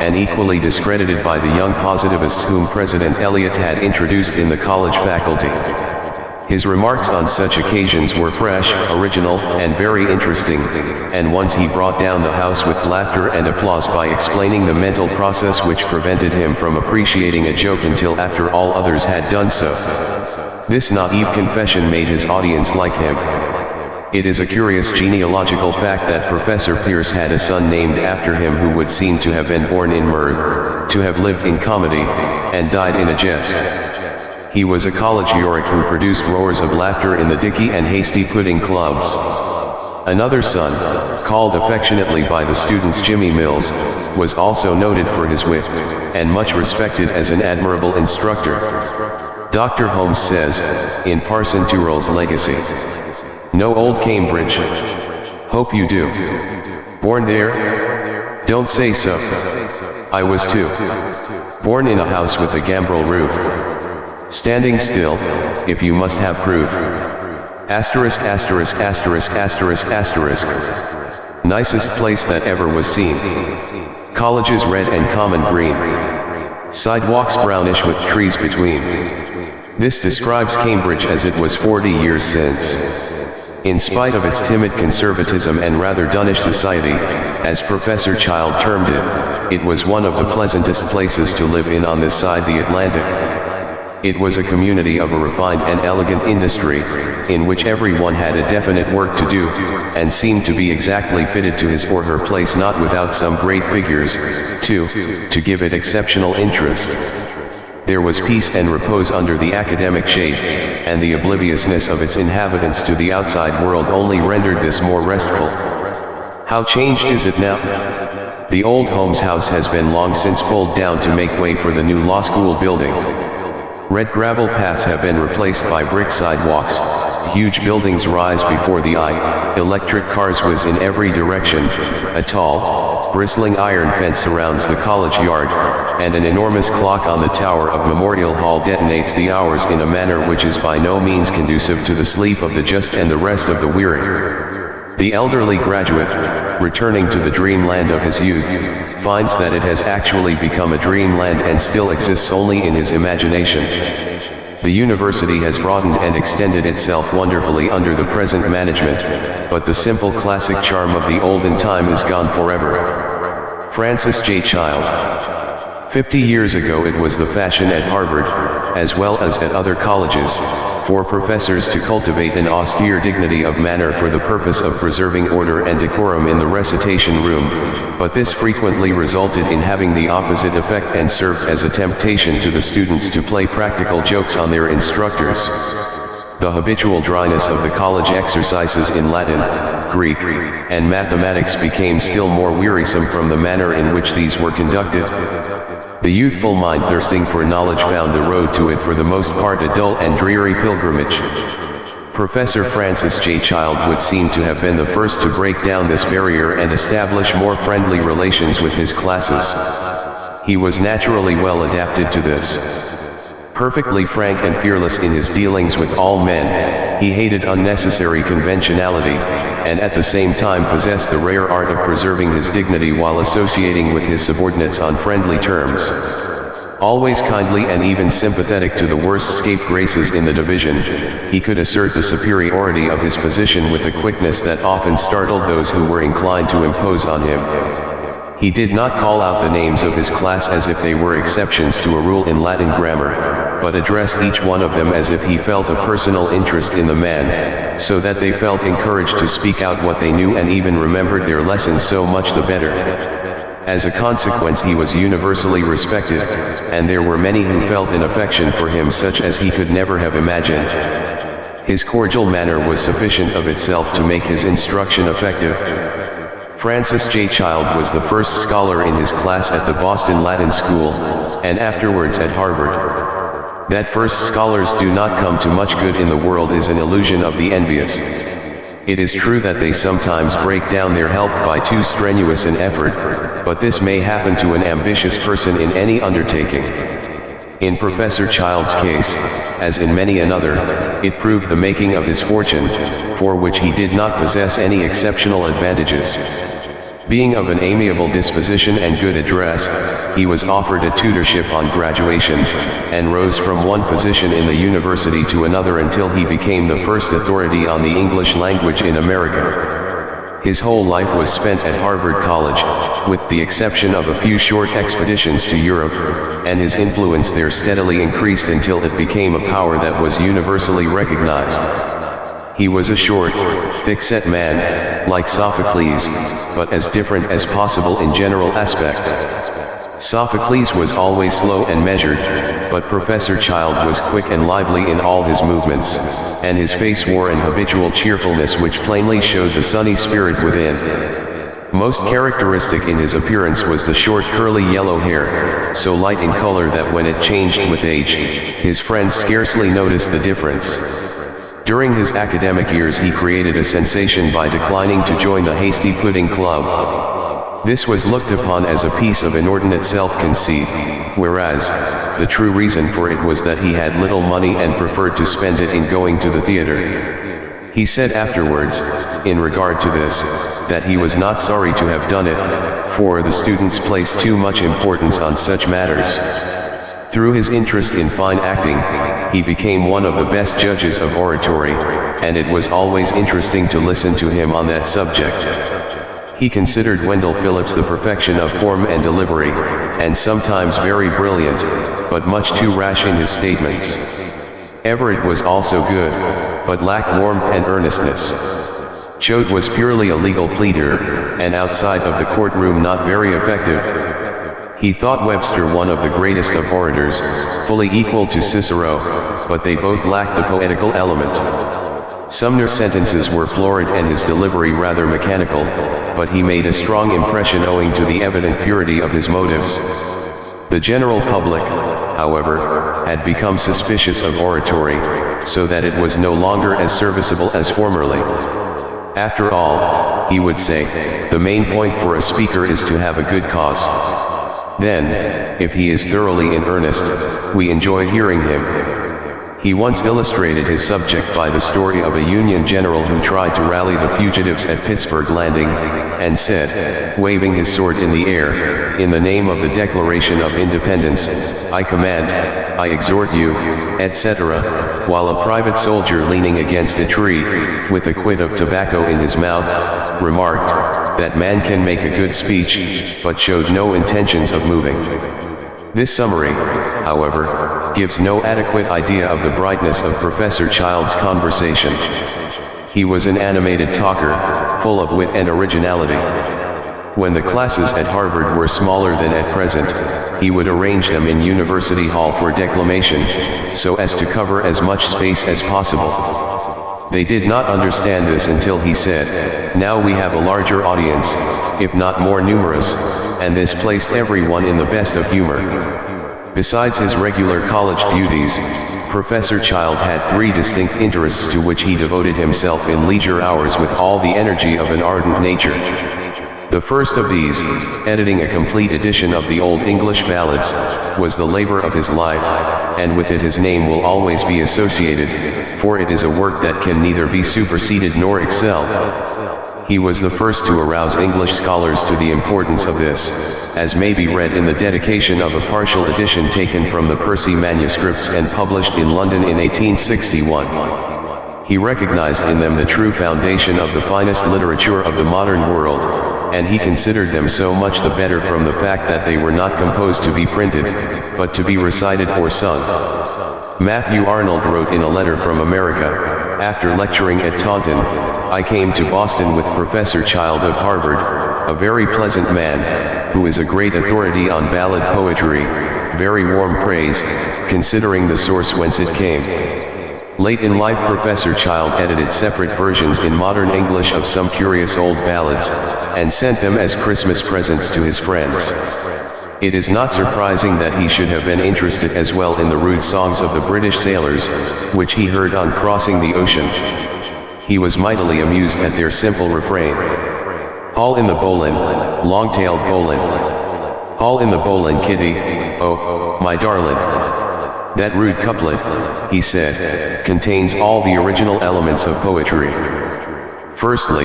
and equally discredited by the young positivists whom President Eliot had introduced in the college faculty. His remarks on such occasions were fresh, original, and very interesting, and once he brought down the house with laughter and applause by explaining the mental process which prevented him from appreciating a joke until after all others had done so. This naive confession made his audience like him. It is a curious genealogical fact that Professor Peirce had a son named after him who would seem to have been born in mirth, to have lived in comedy, and died in a jest. He was a college Yorick who produced roars of laughter in the Dickey and Hasty Pudding clubs. Another son, called affectionately by the students Jimmy Mills, was also noted for his wit, and much respected as an admirable instructor. Dr. Holmes says, in Parson Tyrrell's Legacy, "Know old Cambridge? Hope you do. Born there? Don't say so. I was too. Born in a house with a gambrel roof. Standing still, if you must have proof. Asterisk asterisk asterisk asterisk asterisk. Nicest place that ever was seen. Colleges red and common green. Sidewalks brownish with trees between. This describes Cambridge as it was 40 years since. In spite of its timid conservatism and rather dunnish society, as Professor Child termed it, it was one of the pleasantest places to live in on this side the Atlantic. It was a community of a refined and elegant industry, in which everyone had a definite work to do, and seemed to be exactly fitted to his or her place, not without some great figures, to give it exceptional interest. There was peace and repose under the academic shade, and the obliviousness of its inhabitants to the outside world only rendered this more restful. How changed is it now? The old Holmes house has been long since pulled down to make way for the new law school building. Red gravel paths have been replaced by brick sidewalks, huge buildings rise before the eye, electric cars whiz in every direction, a tall, bristling iron fence surrounds the college yard, and an enormous clock on the tower of Memorial Hall detonates the hours in a manner which is by no means conducive to the sleep of the just and the rest of the weary. The elderly graduate, returning to the dreamland of his youth, finds that it has actually become a dreamland and still exists only in his imagination. The university has broadened and extended itself wonderfully under the present management, but the simple classic charm of the olden time is gone forever. Francis J. Child. 50 years ago it was the fashion at Harvard, as well as at other colleges, for professors to cultivate an austere dignity of manner for the purpose of preserving order and decorum in the recitation room, but this frequently resulted in having the opposite effect and served as a temptation to the students to play practical jokes on their instructors. The habitual dryness of the college exercises in Latin, Greek, and mathematics became still more wearisome from the manner in which these were conducted. The youthful mind thirsting for knowledge found the road to it for the most part a dull and dreary pilgrimage. Professor Francis J. Child would seem to have been the first to break down this barrier and establish more friendly relations with his classes. He was naturally well adapted to this. Perfectly frank and fearless in his dealings with all men, he hated unnecessary conventionality, and at the same time possessed the rare art of preserving his dignity while associating with his subordinates on friendly terms. Always kindly and even sympathetic to the worst scapegraces in the division, he could assert the superiority of his position with a quickness that often startled those who were inclined to impose on him. He did not call out the names of his class as if they were exceptions to a rule in Latin grammar, but addressed each one of them as if he felt a personal interest in the man, so that they felt encouraged to speak out what they knew and even remembered their lessons so much the better. As a consequence he was universally respected, and there were many who felt an affection for him such as he could never have imagined. His cordial manner was sufficient of itself to make his instruction effective. Francis J. Child was the first scholar in his class at the Boston Latin School, and afterwards at Harvard. That first scholars do not come to much good in the world is an illusion of the envious. It is true that they sometimes break down their health by too strenuous an effort, but this may happen to an ambitious person in any undertaking. In Professor Child's case, as in many another, it proved the making of his fortune, for which he did not possess any exceptional advantages. Being of an amiable disposition and good address, he was offered a tutorship on graduation, and rose from one position in the university to another until he became the first authority on the English language in America. His whole life was spent at Harvard College, with the exception of a few short expeditions to Europe, and his influence there steadily increased until it became a power that was universally recognized. He was a short, thick-set man, like Sophocles, but as different as possible in general aspect. Sophocles was always slow and measured, but Professor Child was quick and lively in all his movements, and his face wore an habitual cheerfulness which plainly showed the sunny spirit within. Most characteristic in his appearance was the short curly yellow hair, so light in color that when it changed with age, his friends scarcely noticed the difference. During his academic years he created a sensation by declining to join the Hasty Pudding Club. This was looked upon as a piece of inordinate self-conceit, whereas, the true reason for it was that he had little money and preferred to spend it in going to the theater. He said afterwards, in regard to this, that he was not sorry to have done it, for the students placed too much importance on such matters. Through his interest in fine acting, he became one of the best judges of oratory, and it was always interesting to listen to him on that subject. He considered Wendell Phillips the perfection of form and delivery, and sometimes very brilliant, but much too rash in his statements. Everett was also good, but lacked warmth and earnestness. Choate was purely a legal pleader, and outside of the courtroom not very effective. He thought Webster one of the greatest of orators, fully equal to Cicero, but they both lacked the poetical element. Sumner's sentences were florid and his delivery rather mechanical, but he made a strong impression owing to the evident purity of his motives. The general public, however, had become suspicious of oratory, so that it was no longer as serviceable as formerly. After all, he would say, the main point for a speaker is to have a good cause. Then, if he is thoroughly in earnest, we enjoy hearing him. He once illustrated his subject by the story of a Union general who tried to rally the fugitives at Pittsburgh Landing, and said, waving his sword in the air, in the name of the Declaration of Independence, I command, I exhort you, etc., while a private soldier leaning against a tree, with a quid of tobacco in his mouth, remarked, that man can make a good speech, but showed no intentions of moving. This summary, however, gives no adequate idea of the brightness of Professor Child's conversation. He was an animated talker, full of wit and originality. When the classes at Harvard were smaller than at present, he would arrange them in University Hall for declamation, so as to cover as much space as possible. They did not understand this until he said, now we have a larger audience, if not more numerous, and this placed everyone in the best of humor. Besides his regular college duties, Professor Child had three distinct interests to which he devoted himself in leisure hours with all the energy of an ardent nature. The first of these, editing a complete edition of the Old English Ballads, was the labor of his life, and with it his name will always be associated, for it is a work that can neither be superseded nor excelled. He was the first to arouse English scholars to the importance of this, as may be read in the dedication of a partial edition taken from the Percy manuscripts and published in London in 1861. He recognized in them the true foundation of the finest literature of the modern world, and he considered them so much the better from the fact that they were not composed to be printed, but to be recited or sung. Matthew Arnold wrote in a letter from America, after lecturing at Taunton, I came to Boston with Professor Child of Harvard, a very pleasant man, who is a great authority on ballad poetry, very warm praise, considering the source whence it came. Late in life Professor Child edited separate versions in modern English of some curious old ballads, and sent them as Christmas presents to his friends. It is not surprising that he should have been interested as well in the rude songs of the British sailors, which he heard on crossing the ocean. He was mightily amused at their simple refrain. Haul in the bowline, long-tailed bowline. Haul in the bowline, kitty, oh, my darling. That rude couplet, he said, contains all the original elements of poetry. Firstly,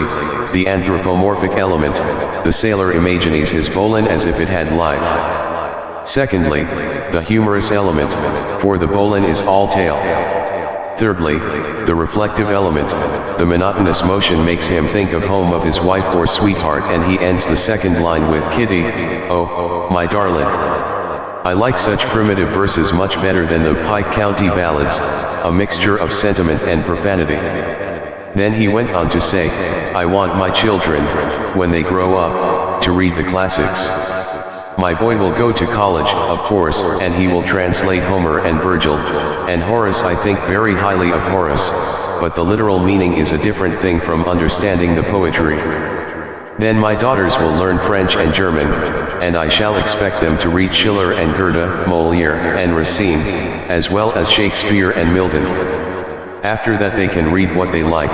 the anthropomorphic element, the sailor imagines his bowline as if it had life. Secondly, the humorous element, for the bowline is all tail. Thirdly, the reflective element, the monotonous motion makes him think of home, of his wife or sweetheart, and he ends the second line with kitty, oh, my darling. I like such primitive verses much better than the Pike County ballads, a mixture of sentiment and profanity. Then he went on to say, I want my children, when they grow up, to read the classics. My boy will go to college, of course, and he will translate Homer and Virgil, and Horace. I think very highly of Horace, but the literal meaning is a different thing from understanding the poetry. Then my daughters will learn French and German, and I shall expect them to read Schiller and Goethe, Molière and Racine, as well as Shakespeare and Milton. After that they can read what they like,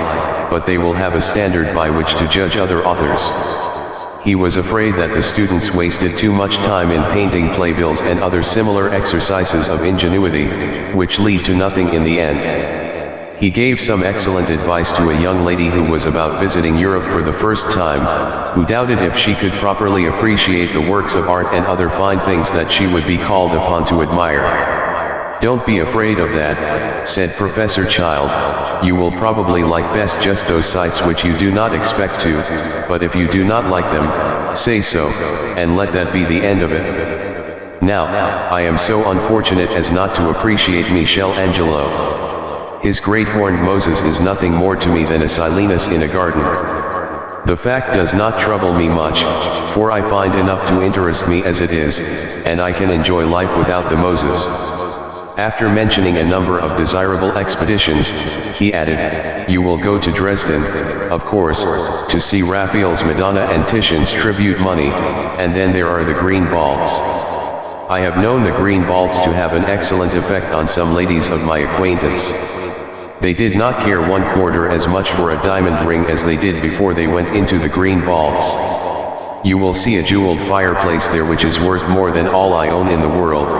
but they will have a standard by which to judge other authors. He was afraid that the students wasted too much time in painting playbills and other similar exercises of ingenuity, which lead to nothing in the end. He gave some excellent advice to a young lady who was about visiting Europe for the first time, who doubted if she could properly appreciate the works of art and other fine things that she would be called upon to admire. "Don't be afraid of that," said Professor Child. "You will probably like best just those sites which you do not expect to, but if you do not like them, say so, and let that be the end of it. Now, I am so unfortunate as not to appreciate Michelangelo. His great horned Moses is nothing more to me than a Silenus in a garden. The fact does not trouble me much, for I find enough to interest me as it is, and I can enjoy life without the Moses." After mentioning a number of desirable expeditions, he added, "You will go to Dresden, of course, to see Raphael's Madonna and Titian's Tribute Money, and then there are the green vaults. I have known the green vaults to have an excellent effect on some ladies of my acquaintance. They did not care 1/4 as much for a diamond ring as they did before they went into the green vaults. You will see a jeweled fireplace there which is worth more than all I own in the world."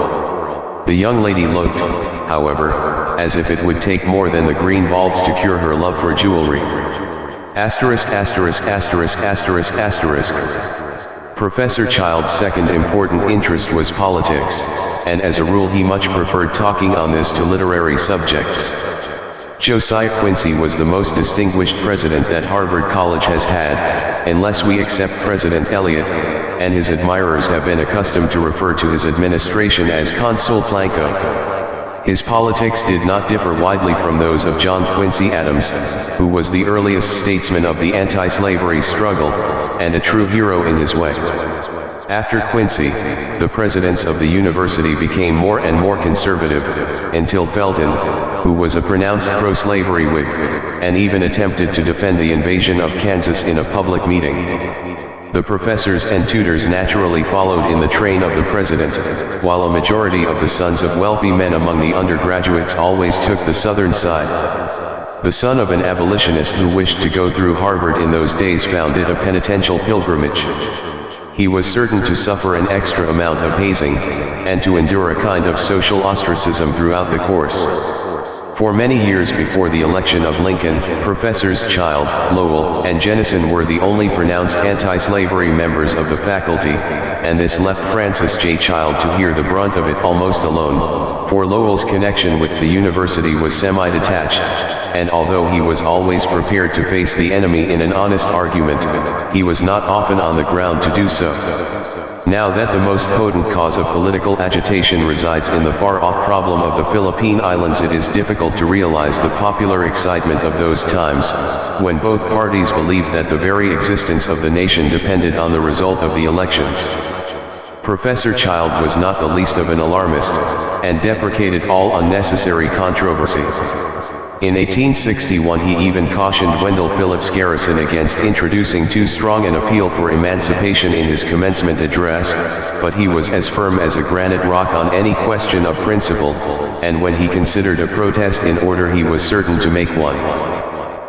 The young lady looked, however, as if it would take more than the green vaults to cure her love for jewelry. Professor Child's second important interest was politics, and as a rule he much preferred talking on this to literary subjects. Josiah Quincy was the most distinguished president that Harvard College has had, unless we accept President Eliot, and his admirers have been accustomed to refer to his administration as Consul Planco. His politics did not differ widely from those of John Quincy Adams, who was the earliest statesman of the anti-slavery struggle, and a true hero in his way. After Quincy, the presidents of the university became more and more conservative, until Felton, who was a pronounced pro-slavery Whig, and even attempted to defend the invasion of Kansas in a public meeting. The professors and tutors naturally followed in the train of the president, while a majority of the sons of wealthy men among the undergraduates always took the southern side. The son of an abolitionist who wished to go through Harvard in those days found it a penitential pilgrimage. He was certain to suffer an extra amount of hazing, and to endure a kind of social ostracism throughout the course. For many years before the election of Lincoln, Professors Child, Lowell, and Jennison were the only pronounced anti-slavery members of the faculty, and this left Francis J. Child to hear the brunt of it almost alone, for Lowell's connection with the university was semi-detached, and although he was always prepared to face the enemy in an honest argument, he was not often on the ground to do so. Now that the most potent cause of political agitation resides in the far-off problem of the Philippine Islands, it is difficult to realize the popular excitement of those times, when both parties believed that the very existence of the nation depended on the result of the elections. Professor Child was not the least of an alarmist, and deprecated all unnecessary controversy. In 1861 he even cautioned Wendell Phillips Garrison against introducing too strong an appeal for emancipation in his commencement address, but he was as firm as a granite rock on any question of principle, and when he considered a protest in order he was certain to make one.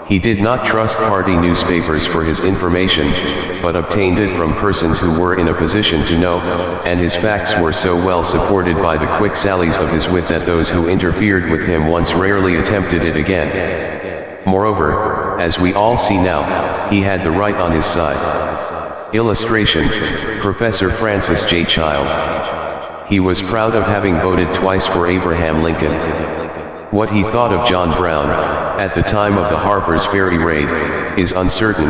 He did not trust party newspapers for his information, but obtained it from persons who were in a position to know, and his facts were so well supported by the quick sallies of his wit that those who interfered with him once rarely attempted it again. Moreover, as we all see now, he had the right on his side. Illustration: Professor Francis J. Child. He was proud of having voted twice for Abraham Lincoln. What he thought of John Brown, at the time of the Harper's Ferry raid, is uncertain,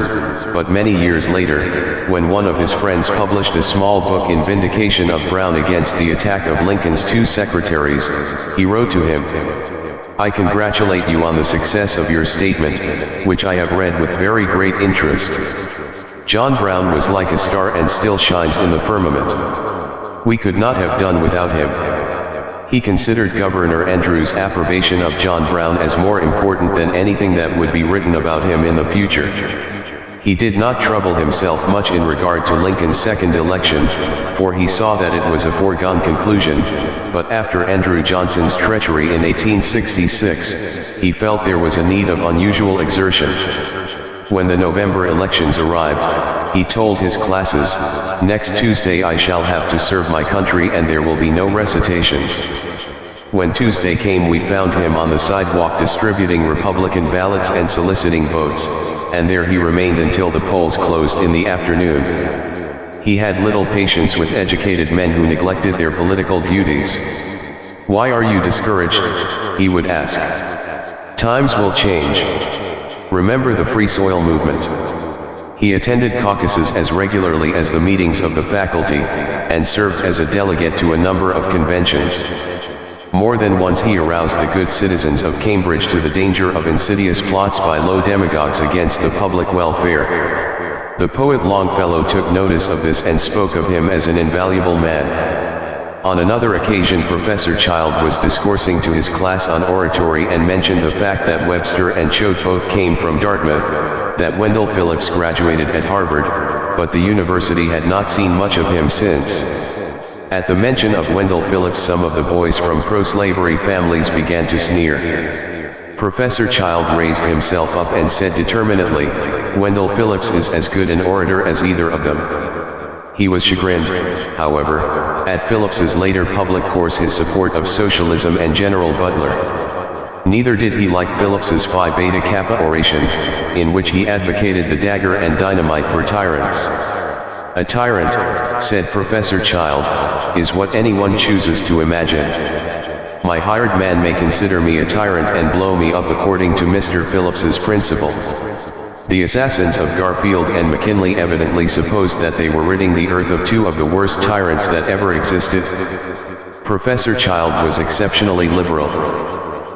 but many years later, when one of his friends published a small book in vindication of Brown against the attack of Lincoln's two secretaries, he wrote to him, "I congratulate you on the success of your statement, which I have read with very great interest. John Brown was like a star and still shines in the firmament. We could not have done without him." He considered Governor Andrews' approbation of John Brown as more important than anything that would be written about him in the future. He did not trouble himself much in regard to Lincoln's second election, for he saw that it was a foregone conclusion, but after Andrew Johnson's treachery in 1866, he felt there was a need of unusual exertion. When the November elections arrived, he told his classes, "Next Tuesday I shall have to serve my country and there will be no recitations." When Tuesday came, we found him on the sidewalk distributing Republican ballots and soliciting votes, and there he remained until the polls closed in the afternoon. He had little patience with educated men who neglected their political duties. "Why are you discouraged?" he would ask. "Times will change. Remember the Free Soil movement." He attended caucuses as regularly as the meetings of the faculty, and served as a delegate to a number of conventions. More than once he aroused the good citizens of Cambridge to the danger of insidious plots by low demagogues against the public welfare. The poet Longfellow took notice of this and spoke of him as an invaluable man. On another occasion, Professor Child was discoursing to his class on oratory and mentioned the fact that Webster and Choate both came from Dartmouth, that Wendell Phillips graduated at Harvard, but the university had not seen much of him since. At the mention of Wendell Phillips, some of the boys from pro-slavery families began to sneer. Professor Child raised himself up and said determinedly, "Wendell Phillips is as good an orator as either of them." He was chagrined, however, at Phillips's later public course his support of socialism and General Butler. Neither did he like Phillips's Phi Beta Kappa oration, in which he advocated the dagger and dynamite for tyrants. "A tyrant," said Professor Child, "is what anyone chooses to imagine. My hired man may consider me a tyrant and blow me up according to Mr. Phillips's principle." The assassins of Garfield and McKinley evidently supposed that they were ridding the earth of two of the worst tyrants that ever existed. Professor Child was exceptionally liberal.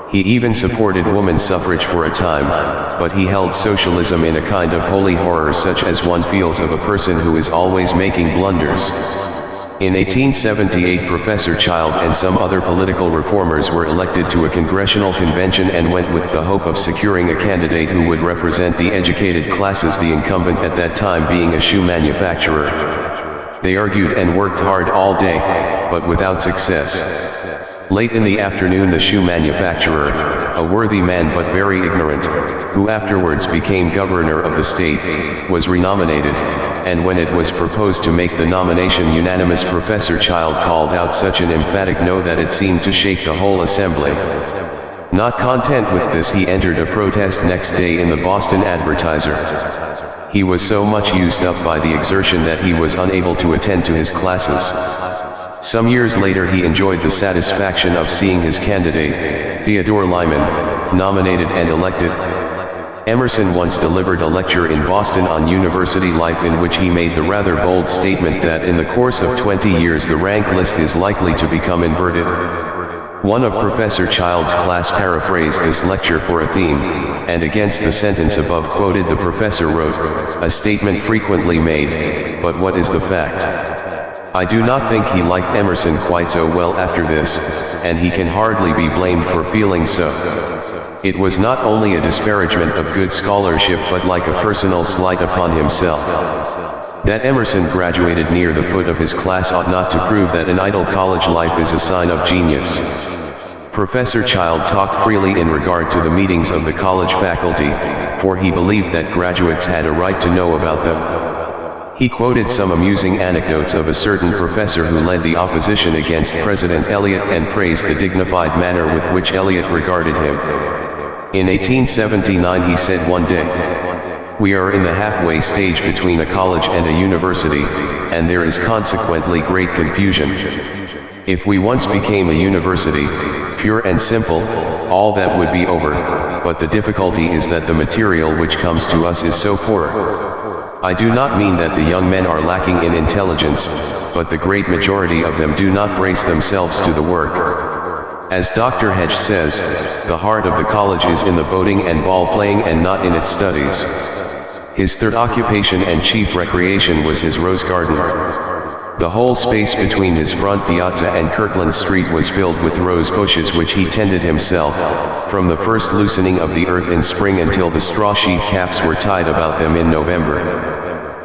He even supported women's suffrage for a time, but he held socialism in a kind of holy horror such as one feels of a person who is always making blunders. In 1878 Professor Child and some other political reformers were elected to a congressional convention and went with the hope of securing a candidate who would represent the educated classes, the incumbent at that time being a shoe manufacturer. They argued and worked hard all day, but without success. Late in the afternoon the shoe manufacturer, a worthy man but very ignorant, who afterwards became governor of the state, was renominated, and when it was proposed to make the nomination unanimous, Professor Child called out such an emphatic no that it seemed to shake the whole assembly. Not content with this, he entered a protest next day in the Boston Advertiser. He was so much used up by the exertion that he was unable to attend to his classes. Some years later he enjoyed the satisfaction of seeing his candidate, Theodore Lyman, nominated and elected. Emerson once delivered a lecture in Boston on university life in which he made the rather bold statement that in the course of 20 years the rank list is likely to become inverted. One of Professor Child's class paraphrased this lecture for a theme, and against the sentence above quoted the professor wrote, "A statement frequently made, but what is the fact?" I do not think he liked Emerson quite so well after this, and he can hardly be blamed for feeling so. It was not only a disparagement of good scholarship but like a personal slight upon himself. That Emerson graduated near the foot of his class ought not to prove that an idle college life is a sign of genius. Professor Child talked freely in regard to the meetings of the college faculty, for he believed that graduates had a right to know about them. He quoted some amusing anecdotes of a certain professor who led the opposition against President Eliot and praised the dignified manner with which Eliot regarded him. In 1879 he said one day, "We are in the halfway stage between a college and a university, and there is consequently great confusion. If we once became a university, pure and simple, all that would be over, but the difficulty is that the material which comes to us is so poor. I do not mean that the young men are lacking in intelligence, but the great majority of them do not brace themselves to the work. As Dr. Hedge says, the heart of the college is in the boating and ball playing and not in its studies." His third occupation and chief recreation was his rose garden. The whole space between his front piazza and Kirkland Street was filled with rose bushes which he tended himself, from the first loosening of the earth in spring until the straw sheaf caps were tied about them in November.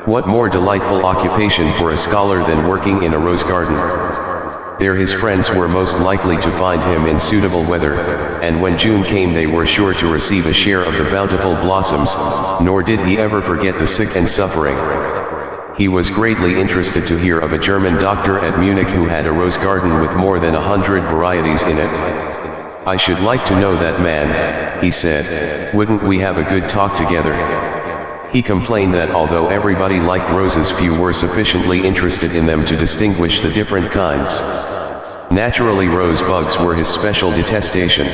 What more delightful occupation for a scholar than working in a rose garden? There his friends were most likely to find him in suitable weather, and when June came they were sure to receive a share of the bountiful blossoms, nor did he ever forget the sick and suffering. He was greatly interested to hear of a German doctor at Munich who had a rose garden with more than 100 varieties in it. "I should like to know that man," he said. "Wouldn't we have a good talk together?" He complained that although everybody liked roses, few were sufficiently interested in them to distinguish the different kinds. Naturally, rosebugs were his special detestation.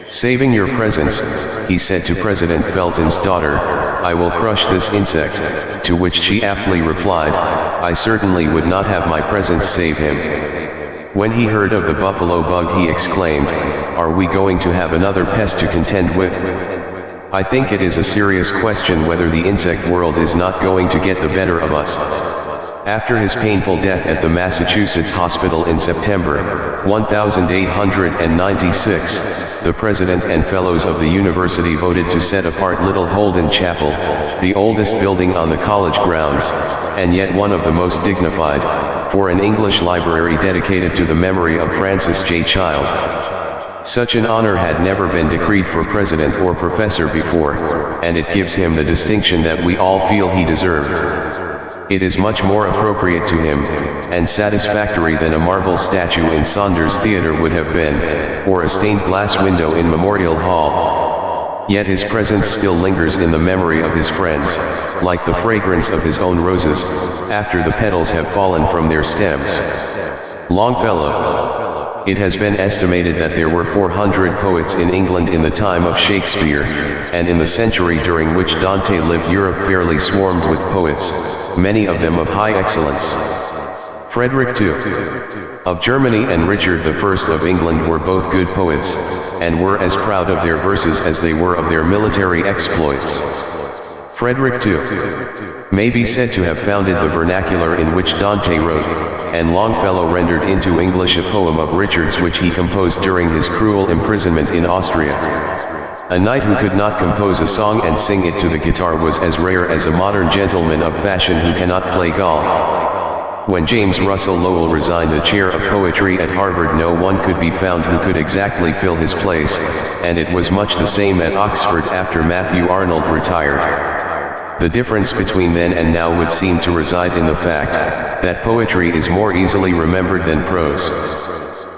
"Saving your presence," he said to President Felton's daughter, "I will crush this insect," to which she aptly replied, "I certainly would not have my presence save him." When he heard of the buffalo bug, he exclaimed, "Are we going to have another pest to contend with?" I think it is a serious question whether the insect world is not going to get the better of us. After his painful death at the Massachusetts hospital in September 1896, the president and fellows of the university voted to set apart Little Holden Chapel, the oldest building on the college grounds, and yet one of the most dignified, for an English library dedicated to the memory of Francis J. Child. Such an honor had never been decreed for president or professor before, and it gives him the distinction that we all feel he deserved. It is much more appropriate to him, and satisfactory than a marble statue in Saunders Theatre would have been, or a stained glass window in Memorial Hall. Yet his presence still lingers in the memory of his friends, like the fragrance of his own roses, after the petals have fallen from their stems. Longfellow. It has been estimated that there were 400 poets in England in the time of Shakespeare, and in the century during which Dante lived Europe fairly swarmed with poets, many of them of high excellence. Frederick II of Germany and Richard I of England were both good poets, and were as proud of their verses as they were of their military exploits. Frederick II may be said to have founded the vernacular in which Dante wrote, and Longfellow rendered into English a poem of Richard's which he composed during his cruel imprisonment in Austria. A knight who could not compose a song and sing it to the guitar was as rare as a modern gentleman of fashion who cannot play golf. When James Russell Lowell resigned the chair of poetry at Harvard, no one could be found who could exactly fill his place, and it was much the same at Oxford after Matthew Arnold retired. The difference between then and now would seem to reside in the fact that poetry is more easily remembered than prose.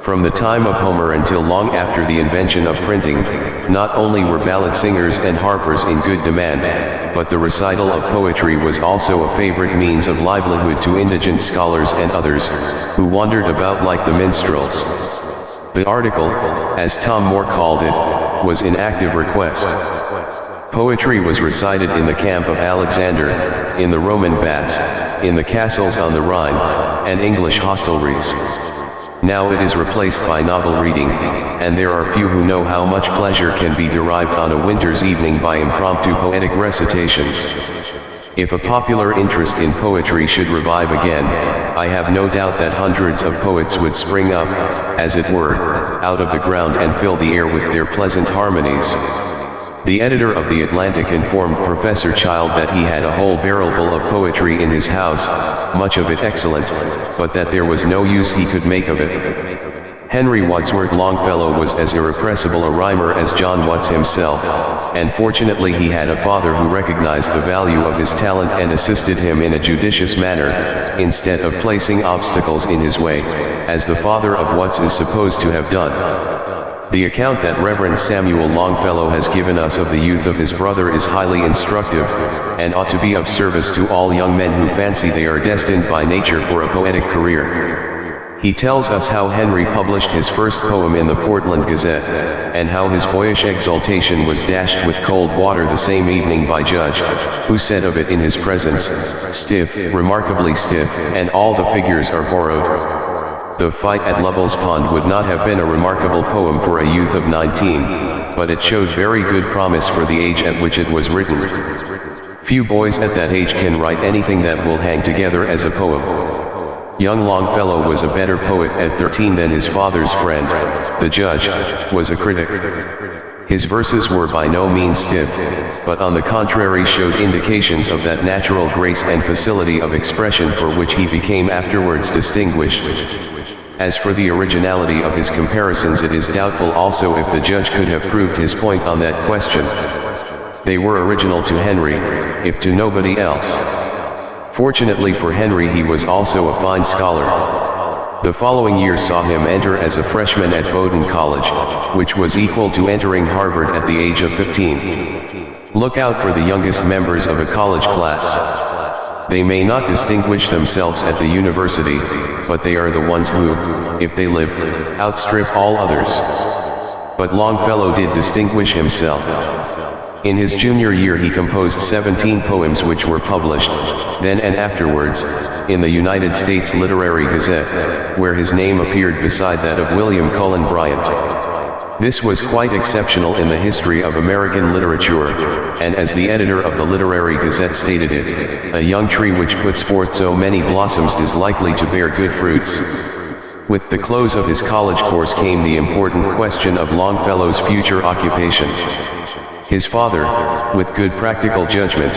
From the time of Homer until long after the invention of printing, not only were ballad singers and harpers in good demand, but the recital of poetry was also a favorite means of livelihood to indigent scholars and others, who wandered about like the minstrels. The article, as Tom Moore called it, was in active request. Poetry was recited in the camp of Alexander, in the Roman baths, in the castles on the Rhine, and English hostelries. Now it is replaced by novel reading, and there are few who know how much pleasure can be derived on a winter's evening by impromptu poetic recitations. If a popular interest in poetry should revive again, I have no doubt that hundreds of poets would spring up, as it were, out of the ground and fill the air with their pleasant harmonies. The editor of The Atlantic informed Professor Child that he had a whole barrelful of poetry in his house, much of it excellent, but that there was no use he could make of it. Henry Wadsworth Longfellow was as irrepressible a rhymer as John Watts himself, and fortunately he had a father who recognized the value of his talent and assisted him in a judicious manner, instead of placing obstacles in his way, as the father of Watts is supposed to have done. The account that Reverend Samuel Longfellow has given us of the youth of his brother is highly instructive, and ought to be of service to all young men who fancy they are destined by nature for a poetic career. He tells us how Henry published his first poem in the Portland Gazette, and how his boyish exultation was dashed with cold water the same evening by Judge, who said of it in his presence, "Stiff, remarkably stiff, and all the figures are borrowed." The Fight at Lovell's Pond would not have been a remarkable poem for a youth of 19, but it showed very good promise for the age at which it was written. Few boys at that age can write anything that will hang together as a poem. Young Longfellow was a better poet at 13 than his father's friend, the judge, was a critic. His verses were by no means stiff, but on the contrary showed indications of that natural grace and facility of expression for which he became afterwards distinguished. As for the originality of his comparisons, it is doubtful also if the judge could have proved his point on that question. They were original to Henry, if to nobody else. Fortunately for Henry, he was also a fine scholar. The following year saw him enter as a freshman at Bowdoin College, which was equal to entering Harvard at the age of 15. Look out for the youngest members of a college class. They may not distinguish themselves at the university, but they are the ones who, if they live, outstrip all others. But Longfellow did distinguish himself. In his junior year he composed 17 poems which were published, then and afterwards, in the United States Literary Gazette, where his name appeared beside that of William Cullen Bryant. This was quite exceptional in the history of American literature, and as the editor of the Literary Gazette stated it, a young tree which puts forth so many blossoms is likely to bear good fruits. With the close of his college course came the important question of Longfellow's future occupation. His father, with good practical judgment,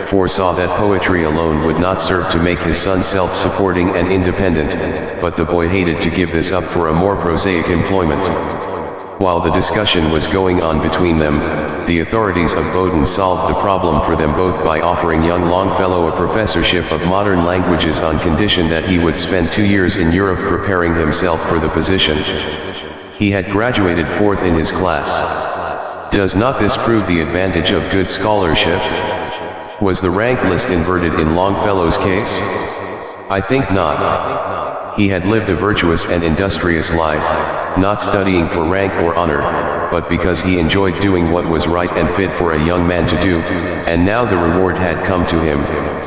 foresaw that poetry alone would not serve to make his son self-supporting and independent, but the boy hated to give this up for a more prosaic employment. While the discussion was going on between them, the authorities of Bowdoin solved the problem for them both by offering young Longfellow a professorship of modern languages on condition that he would spend 2 years in Europe preparing himself for the position. He had graduated fourth in his class. Does not this prove the advantage of good scholarship? Was the rank list inverted in Longfellow's case? I think not. He had lived a virtuous and industrious life, not studying for rank or honor, but because he enjoyed doing what was right and fit for a young man to do, and now the reward had come to him,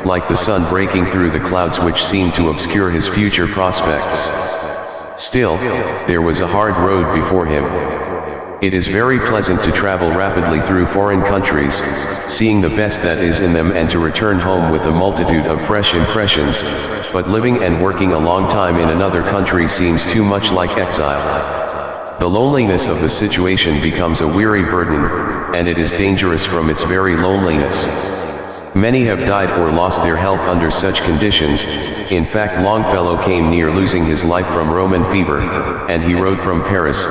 like the sun breaking through the clouds which seemed to obscure his future prospects. Still, there was a hard road before him. It is very pleasant to travel rapidly through foreign countries, seeing the best that is in them and to return home with a multitude of fresh impressions, but living and working a long time in another country seems too much like exile. The loneliness of the situation becomes a weary burden, and it is dangerous from its very loneliness. Many have died or lost their health under such conditions. In fact, Longfellow came near losing his life from Roman fever, and he wrote from Paris,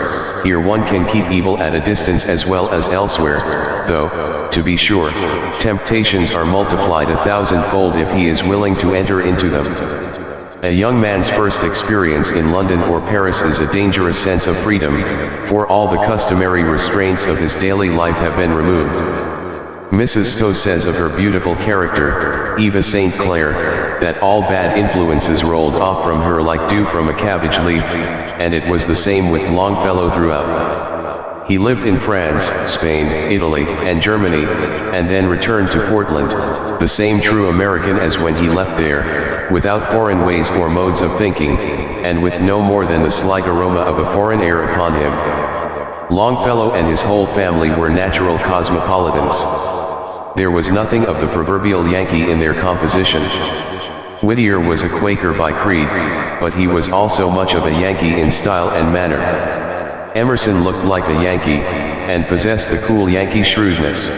"Here one can keep evil at a distance as well as elsewhere, though, to be sure, temptations are multiplied 1,000-fold if he is willing to enter into them." A young man's first experience in London or Paris is a dangerous sense of freedom, for all the customary restraints of his daily life have been removed. Mrs. Stowe says of her beautiful character, Eva St. Clair, that all bad influences rolled off from her like dew from a cabbage leaf, and it was the same with Longfellow throughout. He lived in France, Spain, Italy, and Germany, and then returned to Portland, the same true American as when he left there, without foreign ways or modes of thinking, and with no more than the slight aroma of a foreign air upon him. Longfellow and his whole family were natural cosmopolitans. There was nothing of the proverbial Yankee in their composition. Whittier was a Quaker by creed, but he was also much of a Yankee in style and manner. Emerson looked like a Yankee, and possessed the cool Yankee shrewdness.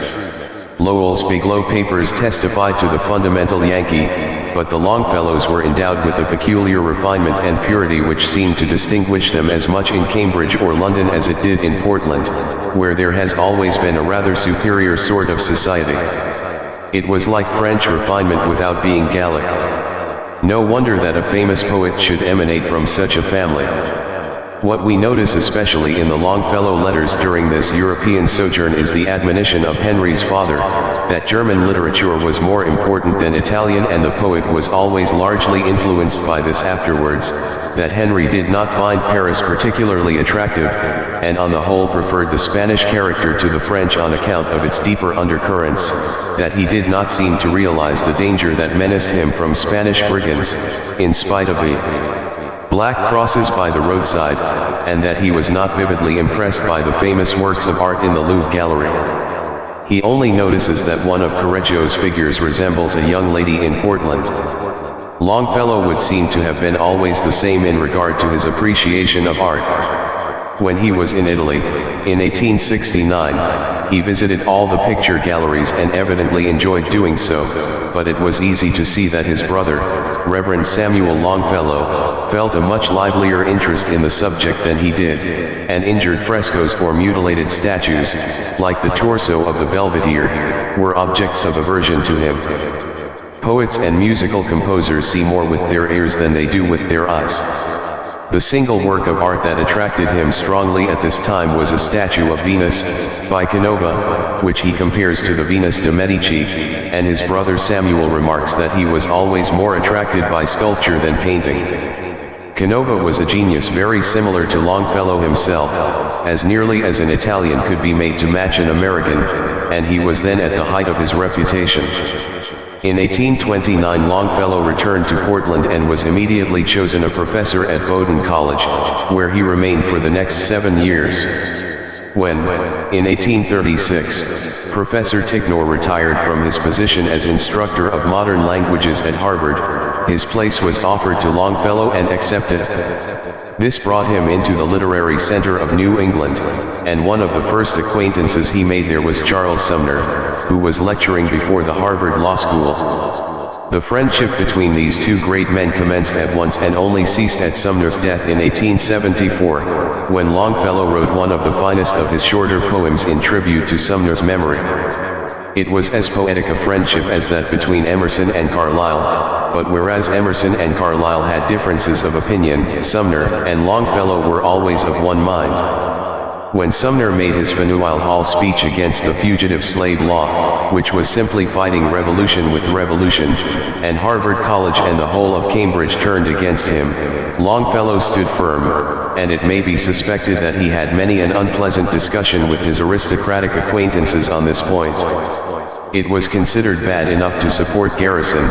Lowell's Biglow Papers testify to the fundamental Yankee, but the Longfellows were endowed with a peculiar refinement and purity which seemed to distinguish them as much in Cambridge or London as it did in Portland, where there has always been a rather superior sort of society. It was like French refinement without being Gallic. No wonder that a famous poet should emanate from such a family. What we notice especially in the Longfellow letters during this European sojourn is the admonition of Henry's father, that German literature was more important than Italian, and the poet was always largely influenced by this afterwards, that Henry did not find Paris particularly attractive, and on the whole preferred the Spanish character to the French on account of its deeper undercurrents, that he did not seem to realize the danger that menaced him from Spanish brigands, in spite of the black crosses by the roadside, and that he was not vividly impressed by the famous works of art in the Louvre Gallery. He only notices that one of Correggio's figures resembles a young lady in Portland. Longfellow would seem to have been always the same in regard to his appreciation of art. When he was in Italy, in 1869, he visited all the picture galleries and evidently enjoyed doing so, but it was easy to see that his brother, Reverend Samuel Longfellow, felt a much livelier interest in the subject than he did, and injured frescoes or mutilated statues, like the torso of the Belvedere, were objects of aversion to him. Poets and musical composers see more with their ears than they do with their eyes. The single work of art that attracted him strongly at this time was a statue of Venus, by Canova, which he compares to the Venus de Medici, and his brother Samuel remarks that he was always more attracted by sculpture than painting. Canova was a genius very similar to Longfellow himself, as nearly as an Italian could be made to match an American, and he was then at the height of his reputation. In 1829 Longfellow returned to Portland and was immediately chosen a professor at Bowdoin College, where he remained for the next 7 years. When, in 1836, Professor Ticknor retired from his position as instructor of modern languages at Harvard, his place was offered to Longfellow and accepted. This brought him into the literary center of New England, and one of the first acquaintances he made there was Charles Sumner, who was lecturing before the Harvard Law School. The friendship between these two great men commenced at once and only ceased at Sumner's death in 1874, when Longfellow wrote one of the finest of his shorter poems in tribute to Sumner's memory. It was as poetic a friendship as that between Emerson and Carlyle, but whereas Emerson and Carlyle had differences of opinion, Sumner and Longfellow were always of one mind. When Sumner made his Faneuil Hall speech against the fugitive slave law, which was simply fighting revolution with revolution, and Harvard College and the whole of Cambridge turned against him, Longfellow stood firm, and it may be suspected that he had many an unpleasant discussion with his aristocratic acquaintances on this point. It was considered bad enough to support Garrison,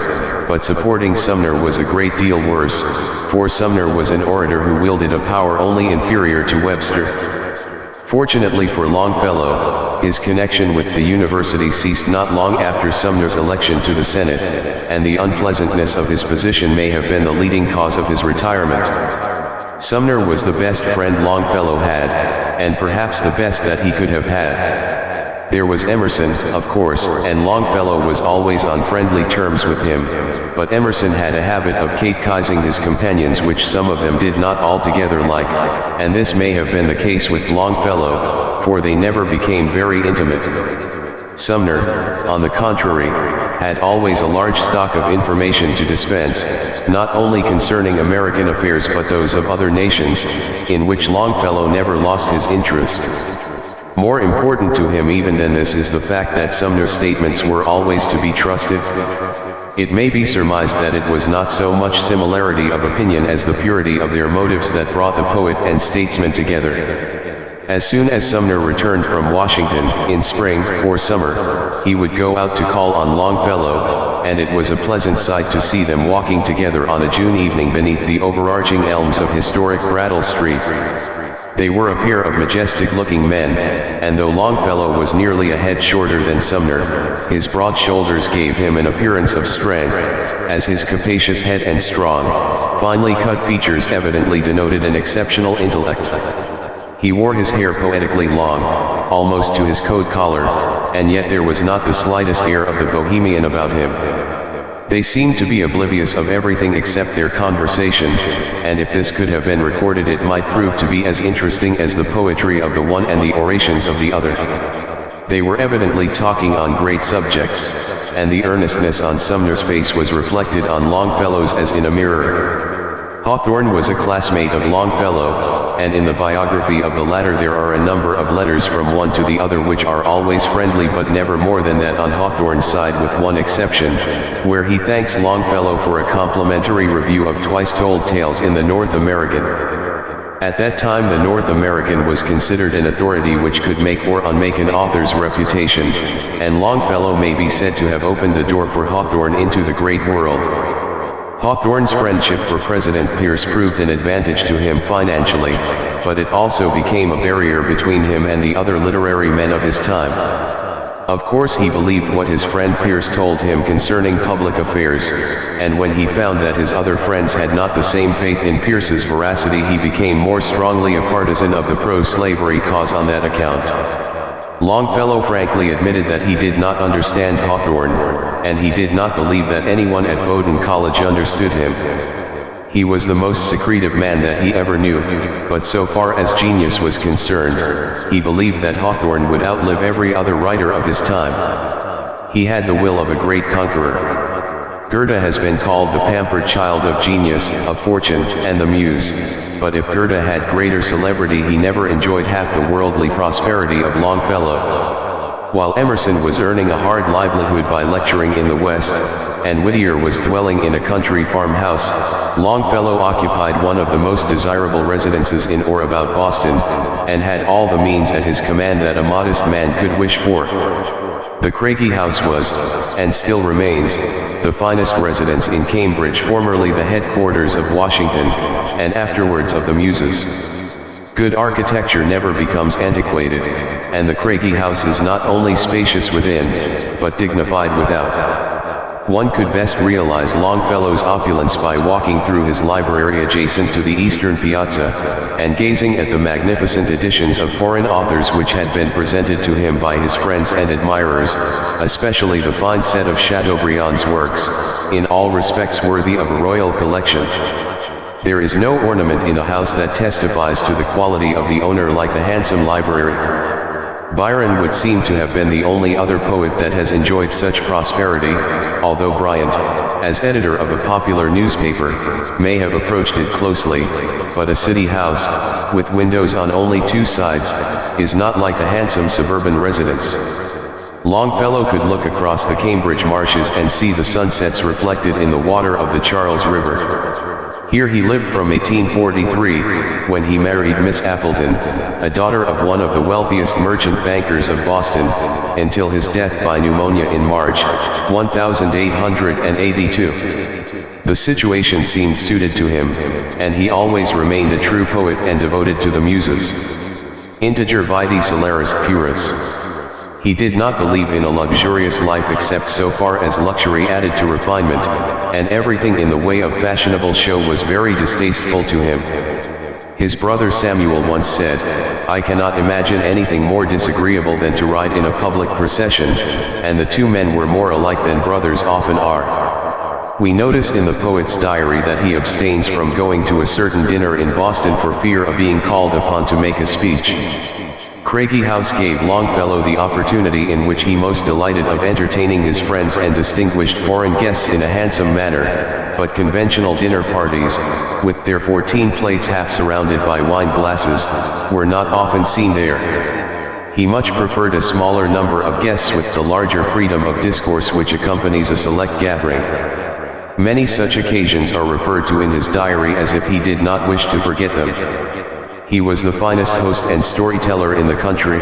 but supporting Sumner was a great deal worse, for Sumner was an orator who wielded a power only inferior to Webster. Fortunately for Longfellow, his connection with the university ceased not long after Sumner's election to the Senate, and the unpleasantness of his position may have been the leading cause of his retirement. Sumner was the best friend Longfellow had, and perhaps the best that he could have had. There was Emerson, of course, and Longfellow was always on friendly terms with him, but Emerson had a habit of catechising his companions which some of them did not altogether like, and this may have been the case with Longfellow, for they never became very intimate. Sumner, on the contrary, had always a large stock of information to dispense, not only concerning American affairs but those of other nations, in which Longfellow never lost his interest. More important to him even than this is the fact that Sumner's statements were always to be trusted. It may be surmised that it was not so much similarity of opinion as the purity of their motives that brought the poet and statesman together. As soon as Sumner returned from Washington, in spring or summer, he would go out to call on Longfellow, and it was a pleasant sight to see them walking together on a June evening beneath the overarching elms of historic Brattle Street. They were a pair of majestic-looking men, and though Longfellow was nearly a head shorter than Sumner, his broad shoulders gave him an appearance of strength, as his capacious head and strong, finely cut features evidently denoted an exceptional intellect. He wore his hair poetically long, almost to his coat collar, and yet there was not the slightest air of the bohemian about him. They seemed to be oblivious of everything except their conversation, and if this could have been recorded it might prove to be as interesting as the poetry of the one and the orations of the other. They were evidently talking on great subjects, and the earnestness on Sumner's face was reflected on Longfellow's as in a mirror. Hawthorne was a classmate of Longfellow, and in the biography of the latter there are a number of letters from one to the other which are always friendly but never more than that on Hawthorne's side with one exception, where he thanks Longfellow for a complimentary review of Twice Told Tales in the North American. At that time the North American was considered an authority which could make or unmake an author's reputation, and Longfellow may be said to have opened the door for Hawthorne into the great world. Hawthorne's friendship for President Pierce proved an advantage to him financially, but it also became a barrier between him and the other literary men of his time. Of course he believed what his friend Pierce told him concerning public affairs, and when he found that his other friends had not the same faith in Pierce's veracity, he became more strongly a partisan of the pro-slavery cause on that account. Longfellow frankly admitted that he did not understand Hawthorne, and he did not believe that anyone at Bowdoin College understood him. He was the most secretive man that he ever knew, but so far as genius was concerned, he believed that Hawthorne would outlive every other writer of his time. He had the will of a great conqueror. Goethe has been called the pampered child of genius, of fortune, and the muse, but if Goethe had greater celebrity, he never enjoyed half the worldly prosperity of Longfellow. While Emerson was earning a hard livelihood by lecturing in the West, and Whittier was dwelling in a country farmhouse, Longfellow occupied one of the most desirable residences in or about Boston, and had all the means at his command that a modest man could wish for. The Craigie House was, and still remains, the finest residence in Cambridge, formerly the headquarters of Washington, and afterwards of the Muses. Good architecture never becomes antiquated, and the Craigie House is not only spacious within, but dignified without. One could best realize Longfellow's opulence by walking through his library adjacent to the eastern piazza, and gazing at the magnificent editions of foreign authors which had been presented to him by his friends and admirers, especially the fine set of Chateaubriand's works, in all respects worthy of a royal collection. There is no ornament in a house that testifies to the quality of the owner like the handsome library. Byron would seem to have been the only other poet that has enjoyed such prosperity, although Bryant, as editor of a popular newspaper, may have approached it closely, but a city house, with windows on only two sides, is not like the handsome suburban residence. Longfellow could look across the Cambridge marshes and see the sunsets reflected in the water of the Charles River. Here he lived from 1843, when he married Miss Appleton, a daughter of one of the wealthiest merchant bankers of Boston, until his death by pneumonia in March, 1882. The situation seemed suited to him, and he always remained a true poet and devoted to the Muses. Integer vitae celeris puris. He did not believe in a luxurious life except so far as luxury added to refinement, and everything in the way of fashionable show was very distasteful to him. His brother Samuel once said, "I cannot imagine anything more disagreeable than to ride in a public procession," and the two men were more alike than brothers often are. We notice in the poet's diary that he abstains from going to a certain dinner in Boston for fear of being called upon to make a speech. Craigie House gave Longfellow the opportunity in which he most delighted of entertaining his friends and distinguished foreign guests in a handsome manner, but conventional dinner parties, with their 14 plates half surrounded by wine glasses, were not often seen there. He much preferred a smaller number of guests with the larger freedom of discourse which accompanies a select gathering. Many such occasions are referred to in his diary as if he did not wish to forget them. He was the finest host and storyteller in the country.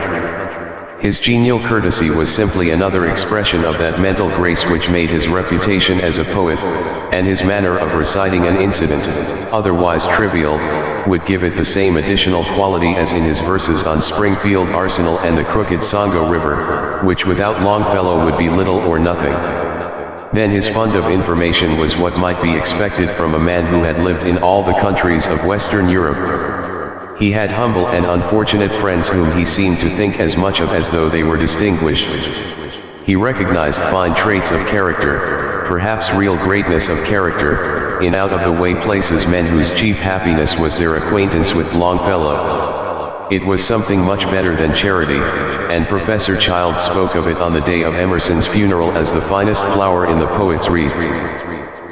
His genial courtesy was simply another expression of that mental grace which made his reputation as a poet, and his manner of reciting an incident, otherwise trivial, would give it the same additional quality as in his verses on Springfield Arsenal and the crooked Songo River, which without Longfellow would be little or nothing. Then his fund of information was what might be expected from a man who had lived in all the countries of Western Europe. He had humble and unfortunate friends whom he seemed to think as much of as though they were distinguished. He recognized fine traits of character, perhaps real greatness of character, in out-of-the-way places men whose chief happiness was their acquaintance with Longfellow. It was something much better than charity, and Professor Child spoke of it on the day of Emerson's funeral as the finest flower in the poet's wreath.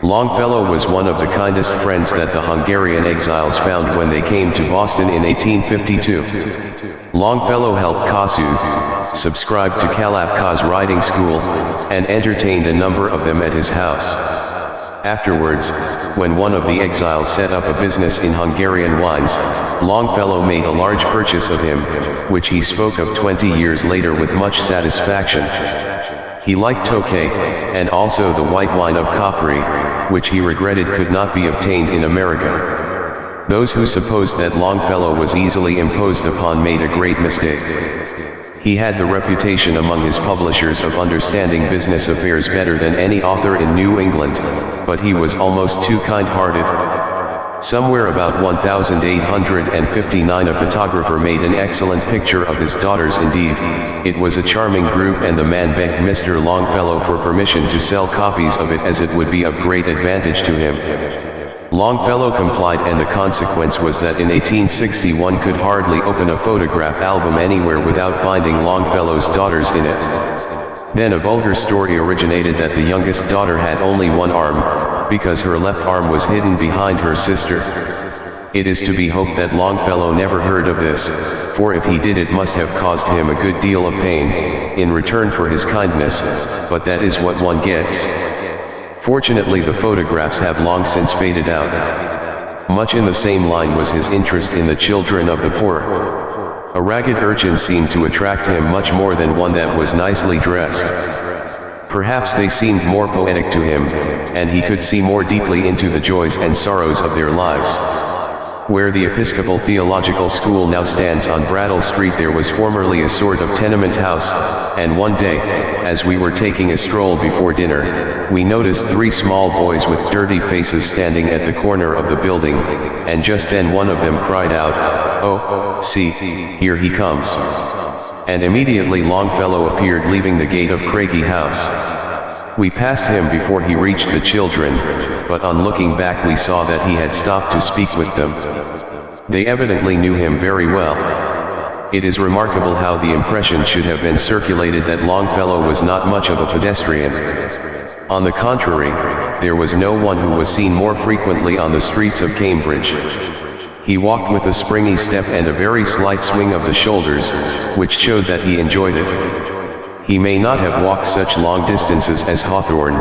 Longfellow was one of the kindest friends that the Hungarian exiles found when they came to Boston in 1852. Longfellow helped Kossuth, subscribed to Kalapka's riding school, and entertained a number of them at his house. Afterwards, when one of the exiles set up a business in Hungarian wines, Longfellow made a large purchase of him, which he spoke of 20 years later with much satisfaction. He liked Tokay, and also the white wine of Capri, which he regretted could not be obtained in America. Those who supposed that Longfellow was easily imposed upon made a great mistake. He had the reputation among his publishers of understanding business affairs better than any author in New England, but he was almost too kind-hearted. Somewhere about 1859 a photographer made an excellent picture of his daughters. Indeed, it was a charming group, and the man begged Mr. Longfellow for permission to sell copies of it, as it would be of great advantage to him. Longfellow complied, and the consequence was that in 1861 could hardly open a photograph album anywhere without finding Longfellow's daughters in it. Then a vulgar story originated that the youngest daughter had only one arm, because her left arm was hidden behind her sister. It is to be hoped that Longfellow never heard of this, for if he did it must have caused him a good deal of pain, in return for his kindness, but that is what one gets. Fortunately the photographs have long since faded out. Much in the same line was his interest in the children of the poor. A ragged urchin seemed to attract him much more than one that was nicely dressed. Perhaps they seemed more poetic to him, and he could see more deeply into the joys and sorrows of their lives. Where the Episcopal Theological School now stands on Brattle Street, there was formerly a sort of tenement house, and one day, as we were taking a stroll before dinner, we noticed 3 small boys with dirty faces standing at the corner of the building, and just then one of them cried out, "Oh, see, here he comes." And immediately Longfellow appeared, leaving the gate of Craigie House. We passed him before he reached the children, but on looking back we saw that he had stopped to speak with them. They evidently knew him very well. It is remarkable how the impression should have been circulated that Longfellow was not much of a pedestrian. On the contrary, there was no one who was seen more frequently on the streets of Cambridge. He walked with a springy step and a very slight swing of the shoulders, which showed that he enjoyed it. He may not have walked such long distances as Hawthorne,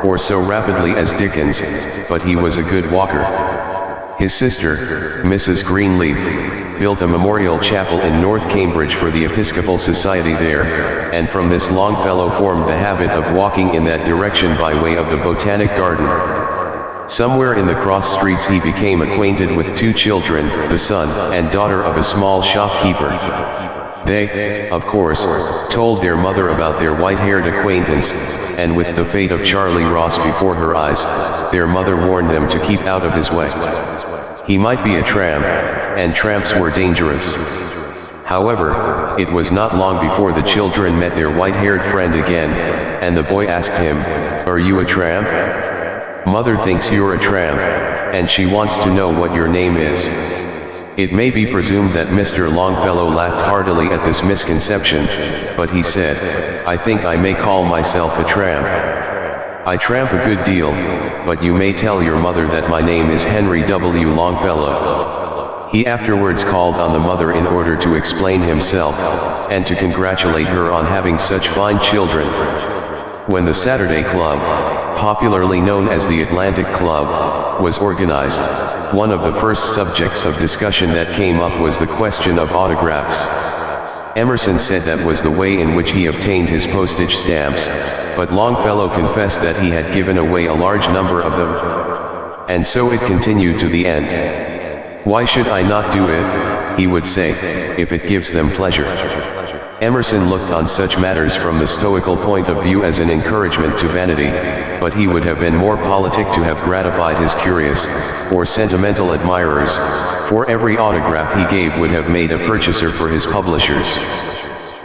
or so rapidly as Dickens, but he was a good walker. His sister, Mrs. Greenleaf, built a memorial chapel in North Cambridge for the Episcopal Society there, and from this Longfellow formed the habit of walking in that direction by way of the Botanic Garden. Somewhere in the cross streets he became acquainted with 2 children, the son and daughter of a small shopkeeper. They, of course, told their mother about their white-haired acquaintance, and with the fate of Charlie Ross before her eyes, their mother warned them to keep out of his way. He might be a tramp, and tramps were dangerous. However, it was not long before the children met their white-haired friend again, and the boy asked him, "Are you a tramp? Mother thinks you're a tramp, and she wants to know what your name is." It may be presumed that Mr. Longfellow laughed heartily at this misconception, but he said, "I think I may call myself a tramp. I tramp a good deal, but you may tell your mother that my name is Henry W. Longfellow." He afterwards called on the mother in order to explain himself, and to congratulate her on having such fine children. When the Saturday Club, popularly known as the Atlantic Club, was organized, one of the first subjects of discussion that came up was the question of autographs. Emerson said that was the way in which he obtained his postage stamps, but Longfellow confessed that he had given away a large number of them. And so it continued to the end. "Why should I not do it?" he would say, "if it gives them pleasure." Emerson looked on such matters from the Stoical point of view as an encouragement to vanity, but he would have been more politic to have gratified his curious, or sentimental admirers, for every autograph he gave would have made a purchaser for his publishers.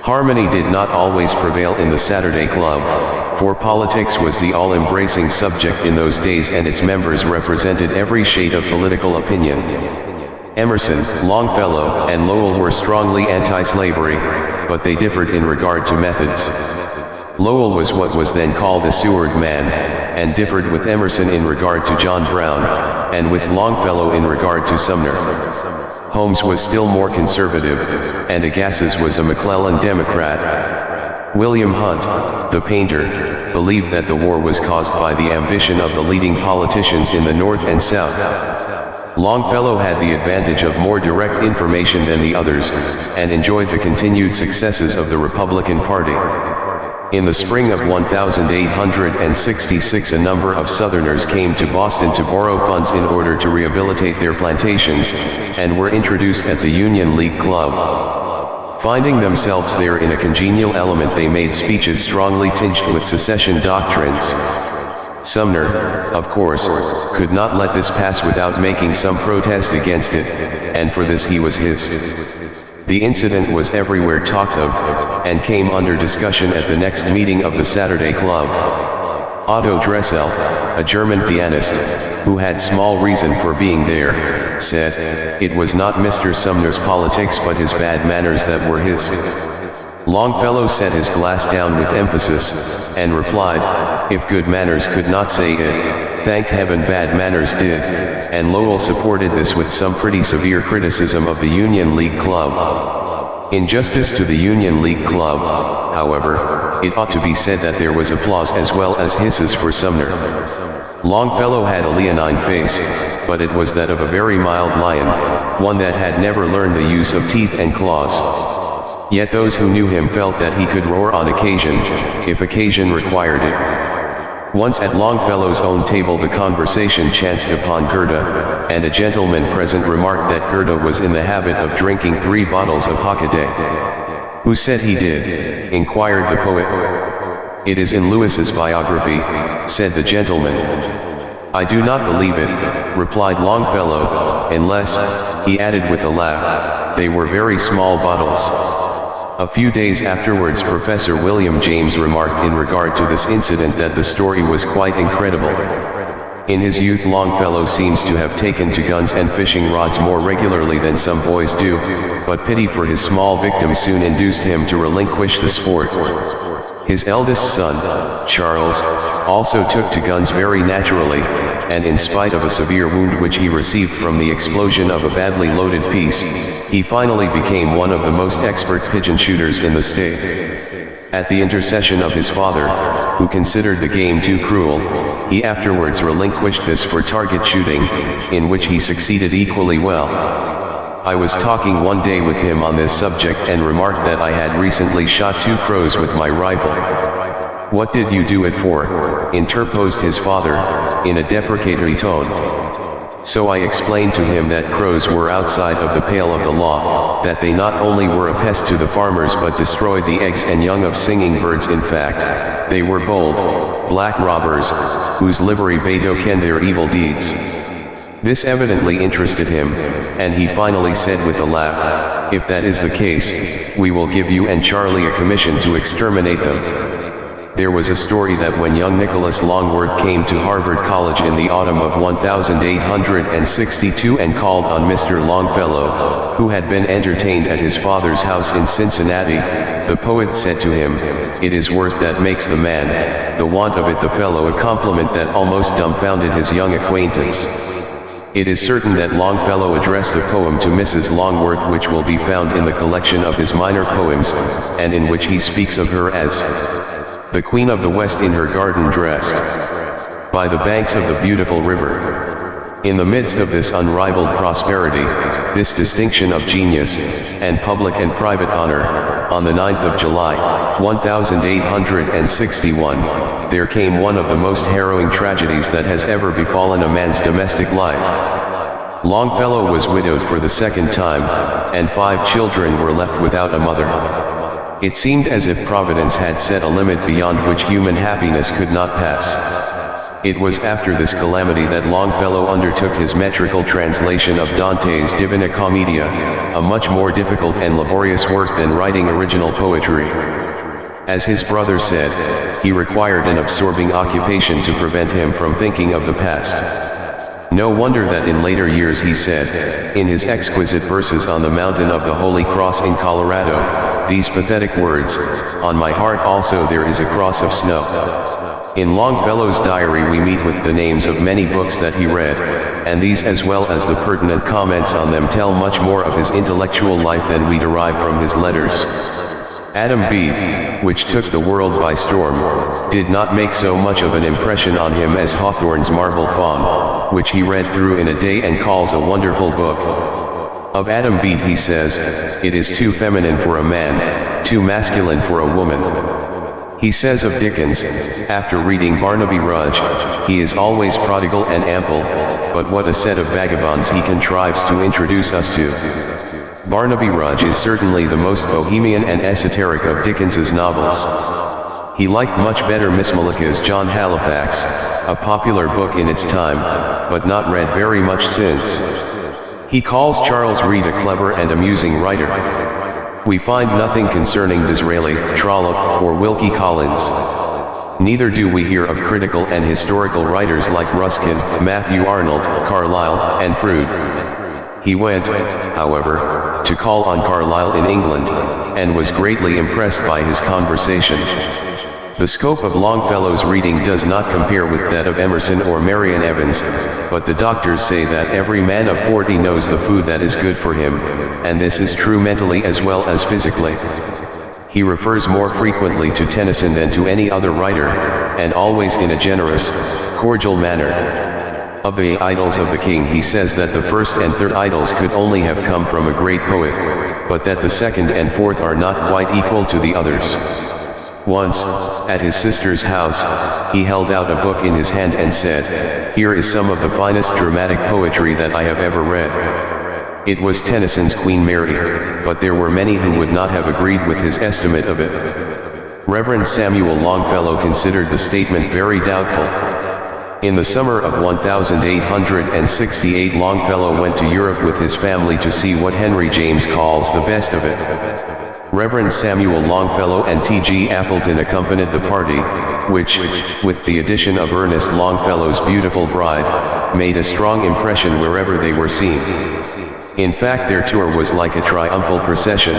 Harmony did not always prevail in the Saturday Club, for politics was the all-embracing subject in those days, and its members represented every shade of political opinion. Emerson, Longfellow, and Lowell were strongly anti-slavery, but they differed in regard to methods. Lowell was what was then called a Seward man, and differed with Emerson in regard to John Brown, and with Longfellow in regard to Sumner. Holmes was still more conservative, and Agassiz was a McClellan Democrat. William Hunt, the painter, believed that the war was caused by the ambition of the leading politicians in the North and South. Longfellow had the advantage of more direct information than the others, and enjoyed the continued successes of the Republican Party. In the spring of 1866 a number of Southerners came to Boston to borrow funds in order to rehabilitate their plantations, and were introduced at the Union League Club. Finding themselves there in a congenial element, they made speeches strongly tinged with secession doctrines. Sumner, of course, could not let this pass without making some protest against it, and for this he was his. The incident was everywhere talked of, and came under discussion at the next meeting of the Saturday Club. Otto Dressel, a German pianist, who had small reason for being there, said, it was not Mr. Sumner's politics but his bad manners that were his. Longfellow set his glass down with emphasis, and replied, if good manners could not say it, thank heaven bad manners did, and Lowell supported this with some pretty severe criticism of the Union League Club. In justice to the Union League Club, however, it ought to be said that there was applause as well as hisses for Sumner. Longfellow had a leonine face, but it was that of a very mild lion, one that had never learned the use of teeth and claws. Yet those who knew him felt that he could roar on occasion, if occasion required it. Once at Longfellow's own table the conversation chanced upon Goethe, and a gentleman present remarked that Goethe was in the habit of drinking 3 bottles of hock a day. Who said he did? Inquired the poet. It is in Lewis's biography, said the gentleman. I do not believe it, replied Longfellow, unless, he added with a laugh, they were very small bottles. A few days afterwards Professor William James remarked in regard to this incident that the story was quite incredible. In his youth Longfellow seems to have taken to guns and fishing rods more regularly than some boys do, but pity for his small victim soon induced him to relinquish the sport. His eldest son, Charles, also took to guns very naturally, and in spite of a severe wound which he received from the explosion of a badly loaded piece, he finally became one of the most expert pigeon shooters in the state. At the intercession of his father, who considered the game too cruel, he afterwards relinquished this for target shooting, in which he succeeded equally well. I was talking one day with him on this subject and remarked that I had recently shot 2 crows with my rifle. What did you do it for? Interposed his father, in a deprecatory tone. So I explained to him that crows were outside of the pale of the law, that they not only were a pest to the farmers but destroyed the eggs and young of singing birds. In fact, they were bold, black robbers, whose livery bade ken their evil deeds. This evidently interested him, and he finally said with a laugh, if that is the case, we will give you and Charlie a commission to exterminate them. There was a story that when young Nicholas Longworth came to Harvard College in the autumn of 1862 and called on Mr. Longfellow, who had been entertained at his father's house in Cincinnati, the poet said to him, it is worth that makes the man, the want of it the fellow, a compliment that almost dumbfounded his young acquaintance. It is certain that Longfellow addressed a poem to Mrs. Longworth which will be found in the collection of his minor poems, and in which he speaks of her as the Queen of the West in her garden dress, by the banks of the beautiful river. In the midst of this unrivaled prosperity, this distinction of genius, and public and private honor, on the 9th of July, 1861, there came one of the most harrowing tragedies that has ever befallen a man's domestic life. Longfellow was widowed for the 2nd time, and 5 children were left without a mother. It seemed as if Providence had set a limit beyond which human happiness could not pass. It was after this calamity that Longfellow undertook his metrical translation of Dante's Divina Commedia, a much more difficult and laborious work than writing original poetry. As his brother said, he required an absorbing occupation to prevent him from thinking of the past. No wonder that in later years he said, in his exquisite verses on the mountain of the Holy Cross in Colorado, these pathetic words, on my heart also there is a cross of snow. In Longfellow's diary we meet with the names of many books that he read, and these as well as the pertinent comments on them tell much more of his intellectual life than we derive from his letters. Adam Bede, which took the world by storm, did not make so much of an impression on him as Hawthorne's Marble Faun, which he read through in a day and calls a wonderful book. Of Adam Bede he says, it is too feminine for a man, too masculine for a woman. He says of Dickens, after reading Barnaby Rudge, he is always prodigal and ample, but what a set of vagabonds he contrives to introduce us to. Barnaby Rudge is certainly the most bohemian and esoteric of Dickens's novels. He liked much better Miss Malika's John Halifax, a popular book in its time, but not read very much since. He calls Charles Reade a clever and amusing writer. We find nothing concerning Disraeli, Trollope, or Wilkie Collins. Neither do we hear of critical and historical writers like Ruskin, Matthew Arnold, Carlyle, and Froude. He went, however, to call on Carlyle in England, and was greatly impressed by his conversation. The scope of Longfellow's reading does not compare with that of Emerson or Marian Evans, but the doctors say that every man of 40 knows the food that is good for him, and this is true mentally as well as physically. He refers more frequently to Tennyson than to any other writer, and always in a generous, cordial manner. Of the Idylls of the King he says that the first and third idylls could only have come from a great poet, but that the second and fourth are not quite equal to the others. Once, at his sister's house, he held out a book in his hand and said, "Here is some of the finest dramatic poetry that I have ever read." It was Tennyson's Queen Mary, but there were many who would not have agreed with his estimate of it. Reverend Samuel Longfellow considered the statement very doubtful. In the summer of 1868 Longfellow went to Europe with his family to see what Henry James calls the best of it. Reverend Samuel Longfellow and T.G. Appleton accompanied the party, which, with the addition of Ernest Longfellow's beautiful bride, made a strong impression wherever they were seen. In fact, their tour was like a triumphal procession.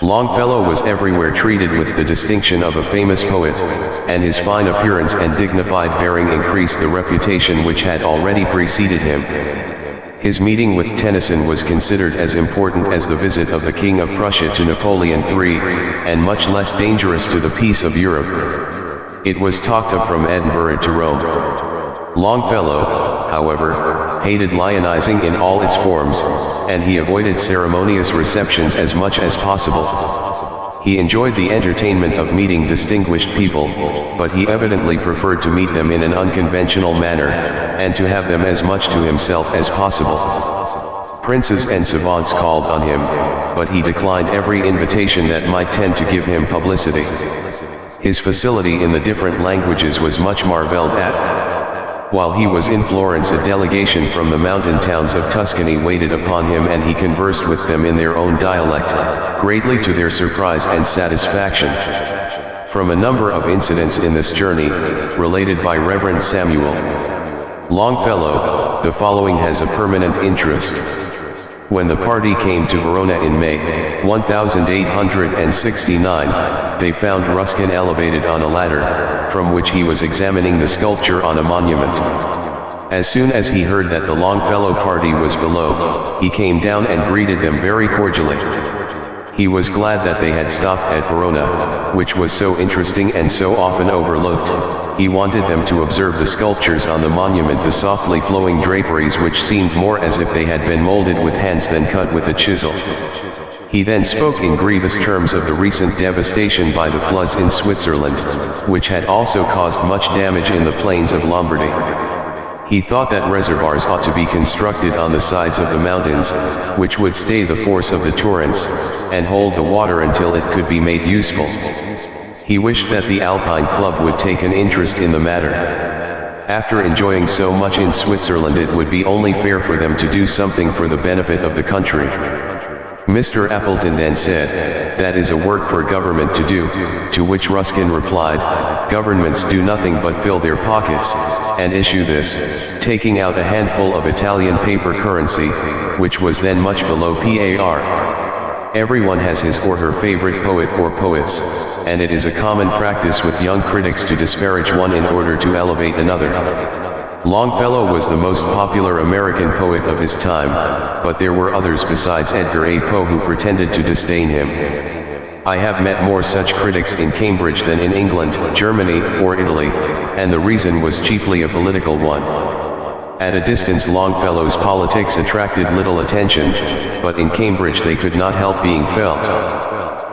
Longfellow was everywhere treated with the distinction of a famous poet, and his fine appearance and dignified bearing increased the reputation which had already preceded him. His meeting with Tennyson was considered as important as the visit of the King of Prussia to Napoleon III, and much less dangerous to the peace of Europe. It was talked of from Edinburgh to Rome. Longfellow, however, hated lionizing in all its forms, and he avoided ceremonious receptions as much as possible. He enjoyed the entertainment of meeting distinguished people, but he evidently preferred to meet them in an unconventional manner, and to have them as much to himself as possible. Princes and savants called on him, but he declined every invitation that might tend to give him publicity. His facility in the different languages was much marveled at. While he was in Florence, a delegation from the mountain towns of Tuscany waited upon him, and he conversed with them in their own dialect, greatly to their surprise and satisfaction. From a number of incidents in this journey, related by Reverend Samuel Longfellow, the following has a permanent interest. When the party came to Verona in May, 1869, they found Ruskin elevated on a ladder, from which he was examining the sculpture on a monument. As soon as he heard that the Longfellow party was below, he came down and greeted them very cordially. He was glad that they had stopped at Verona, which was so interesting and so often overlooked. He wanted them to observe the sculptures on the monument, the softly flowing draperies which seemed more as if they had been molded with hands than cut with a chisel. He then spoke in grievous terms of the recent devastation by the floods in Switzerland, which had also caused much damage in the plains of Lombardy. He thought that reservoirs ought to be constructed on the sides of the mountains, which would stay the force of the torrents, and hold the water until it could be made useful. He wished that the Alpine Club would take an interest in the matter. After enjoying so much in Switzerland, it would be only fair for them to do something for the benefit of the country. Mr. Appleton then said, "That is a work for government to do," to which Ruskin replied, "Governments do nothing but fill their pockets, and issue this," taking out a handful of Italian paper currency, which was then much below par. Everyone has his or her favorite poet or poets, and it is a common practice with young critics to disparage one in order to elevate another. Longfellow was the most popular American poet of his time, but there were others besides Edgar A. Poe who pretended to disdain him. I have met more such critics in Cambridge than in England, Germany, or Italy, and the reason was chiefly a political one. At a distance Longfellow's politics attracted little attention, but in Cambridge they could not help being felt.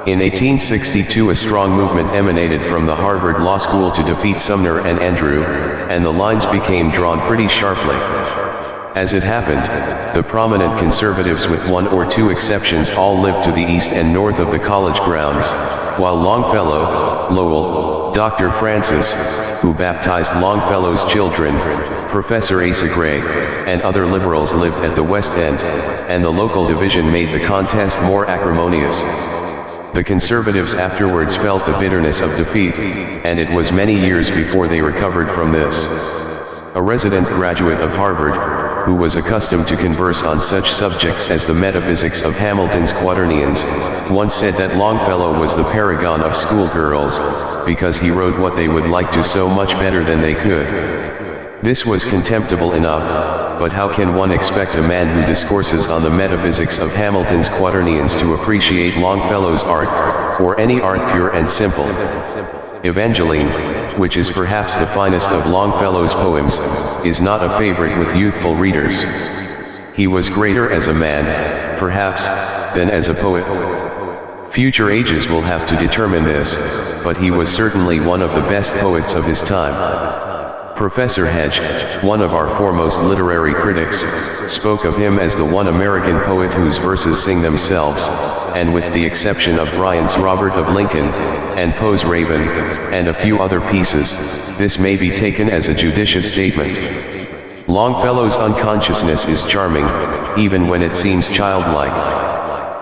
In 1862 a strong movement emanated from the Harvard Law School to defeat Sumner and Andrew, and the lines became drawn pretty sharply. As it happened, the prominent conservatives with one or two exceptions all lived to the east and north of the college grounds, while Longfellow, Lowell, Dr. Francis, who baptized Longfellow's children, Professor Asa Gray, and other liberals lived at the west end, and the local division made the contest more acrimonious. The conservatives afterwards felt the bitterness of defeat, and it was many years before they recovered from this. A resident graduate of Harvard, who was accustomed to converse on such subjects as the metaphysics of Hamilton's quaternions, once said that Longfellow was the paragon of schoolgirls, because he wrote what they would like to so much better than they could. This was contemptible enough, but how can one expect a man who discourses on the metaphysics of Hamilton's quaternions to appreciate Longfellow's art, or any art pure and simple? Evangeline, which is perhaps the finest of Longfellow's poems, is not a favorite with youthful readers. He was greater as a man, perhaps, than as a poet. Future ages will have to determine this, but he was certainly one of the best poets of his time. Professor Hedge, one of our foremost literary critics, spoke of him as the one American poet whose verses sing themselves, and with the exception of Bryant's Robert of Lincoln, and Poe's Raven, and a few other pieces, this may be taken as a judicious statement. Longfellow's unconsciousness is charming, even when it seems childlike.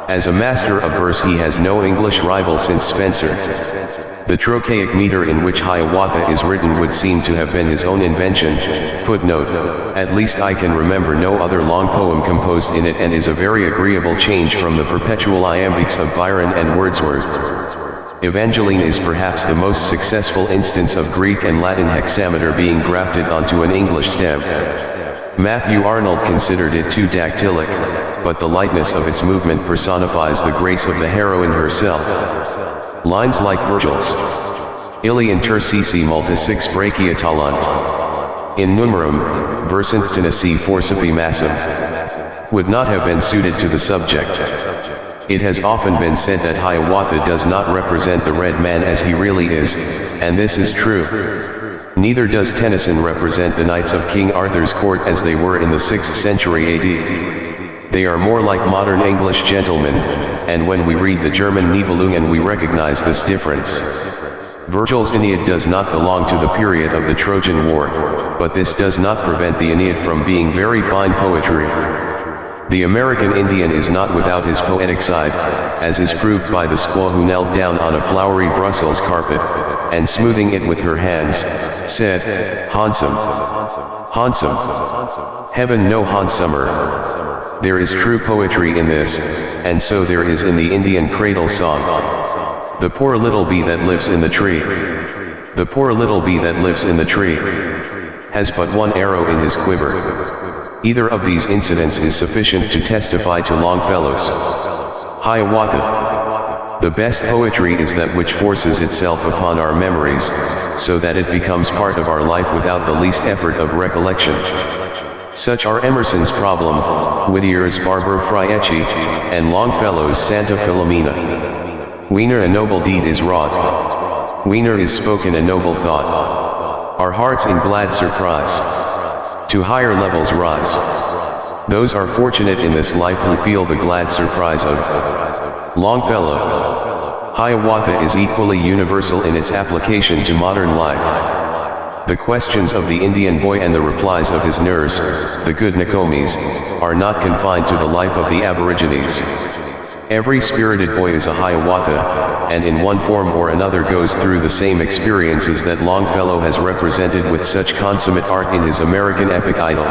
As a master of verse he has no English rival since Spenser. The trochaic meter in which Hiawatha is written would seem to have been his own invention. Footnote, at least I can remember no other long poem composed in it, and is a very agreeable change from the perpetual iambics of Byron and Wordsworth. Evangeline is perhaps the most successful instance of Greek and Latin hexameter being grafted onto an English stem. Matthew Arnold considered it too dactylic, but the lightness of its movement personifies the grace of the heroine herself. Lines like Virgil's Illi intercisi multis six brachia talant in numerum, versant tenaci forcipi massum, would not have been suited to the subject. It has often been said that Hiawatha does not represent the red man as he really is, and this is true. Neither does Tennyson represent the knights of King Arthur's court as they were in the 6th century AD. They are more like modern English gentlemen, and when we read the German Nibelungen we recognize this difference. Virgil's Aeneid does not belong to the period of the Trojan War, but this does not prevent the Aeneid from being very fine poetry. The American Indian is not without his poetic side, as is proved by the squaw who knelt down on a flowery Brussels carpet, and smoothing it with her hands, said, "Handsome, handsome, heaven no handsomer." There is true poetry in this, and so there is in the Indian cradle song. The poor little bee that lives in the tree. The poor little bee that lives in the tree has but one arrow in his quiver. Either of these incidents is sufficient to testify to Longfellow's Hiawatha. The best poetry is that which forces itself upon our memories, so that it becomes part of our life without the least effort of recollection. Such are Emerson's Problem, Whittier's Barber Frietchi, and Longfellow's Santa Filomena. Wiener a noble deed is wrought. Wiener is spoken a noble thought. Our hearts in glad surprise to higher levels rise. Those are fortunate in this life who feel the glad surprise of Longfellow. Hiawatha is equally universal in its application to modern life. The questions of the Indian boy and the replies of his nurse, the good Nokomis, are not confined to the life of the Aborigines. Every spirited boy is a Hiawatha, and in one form or another goes through the same experiences that Longfellow has represented with such consummate art in his American epic Idle.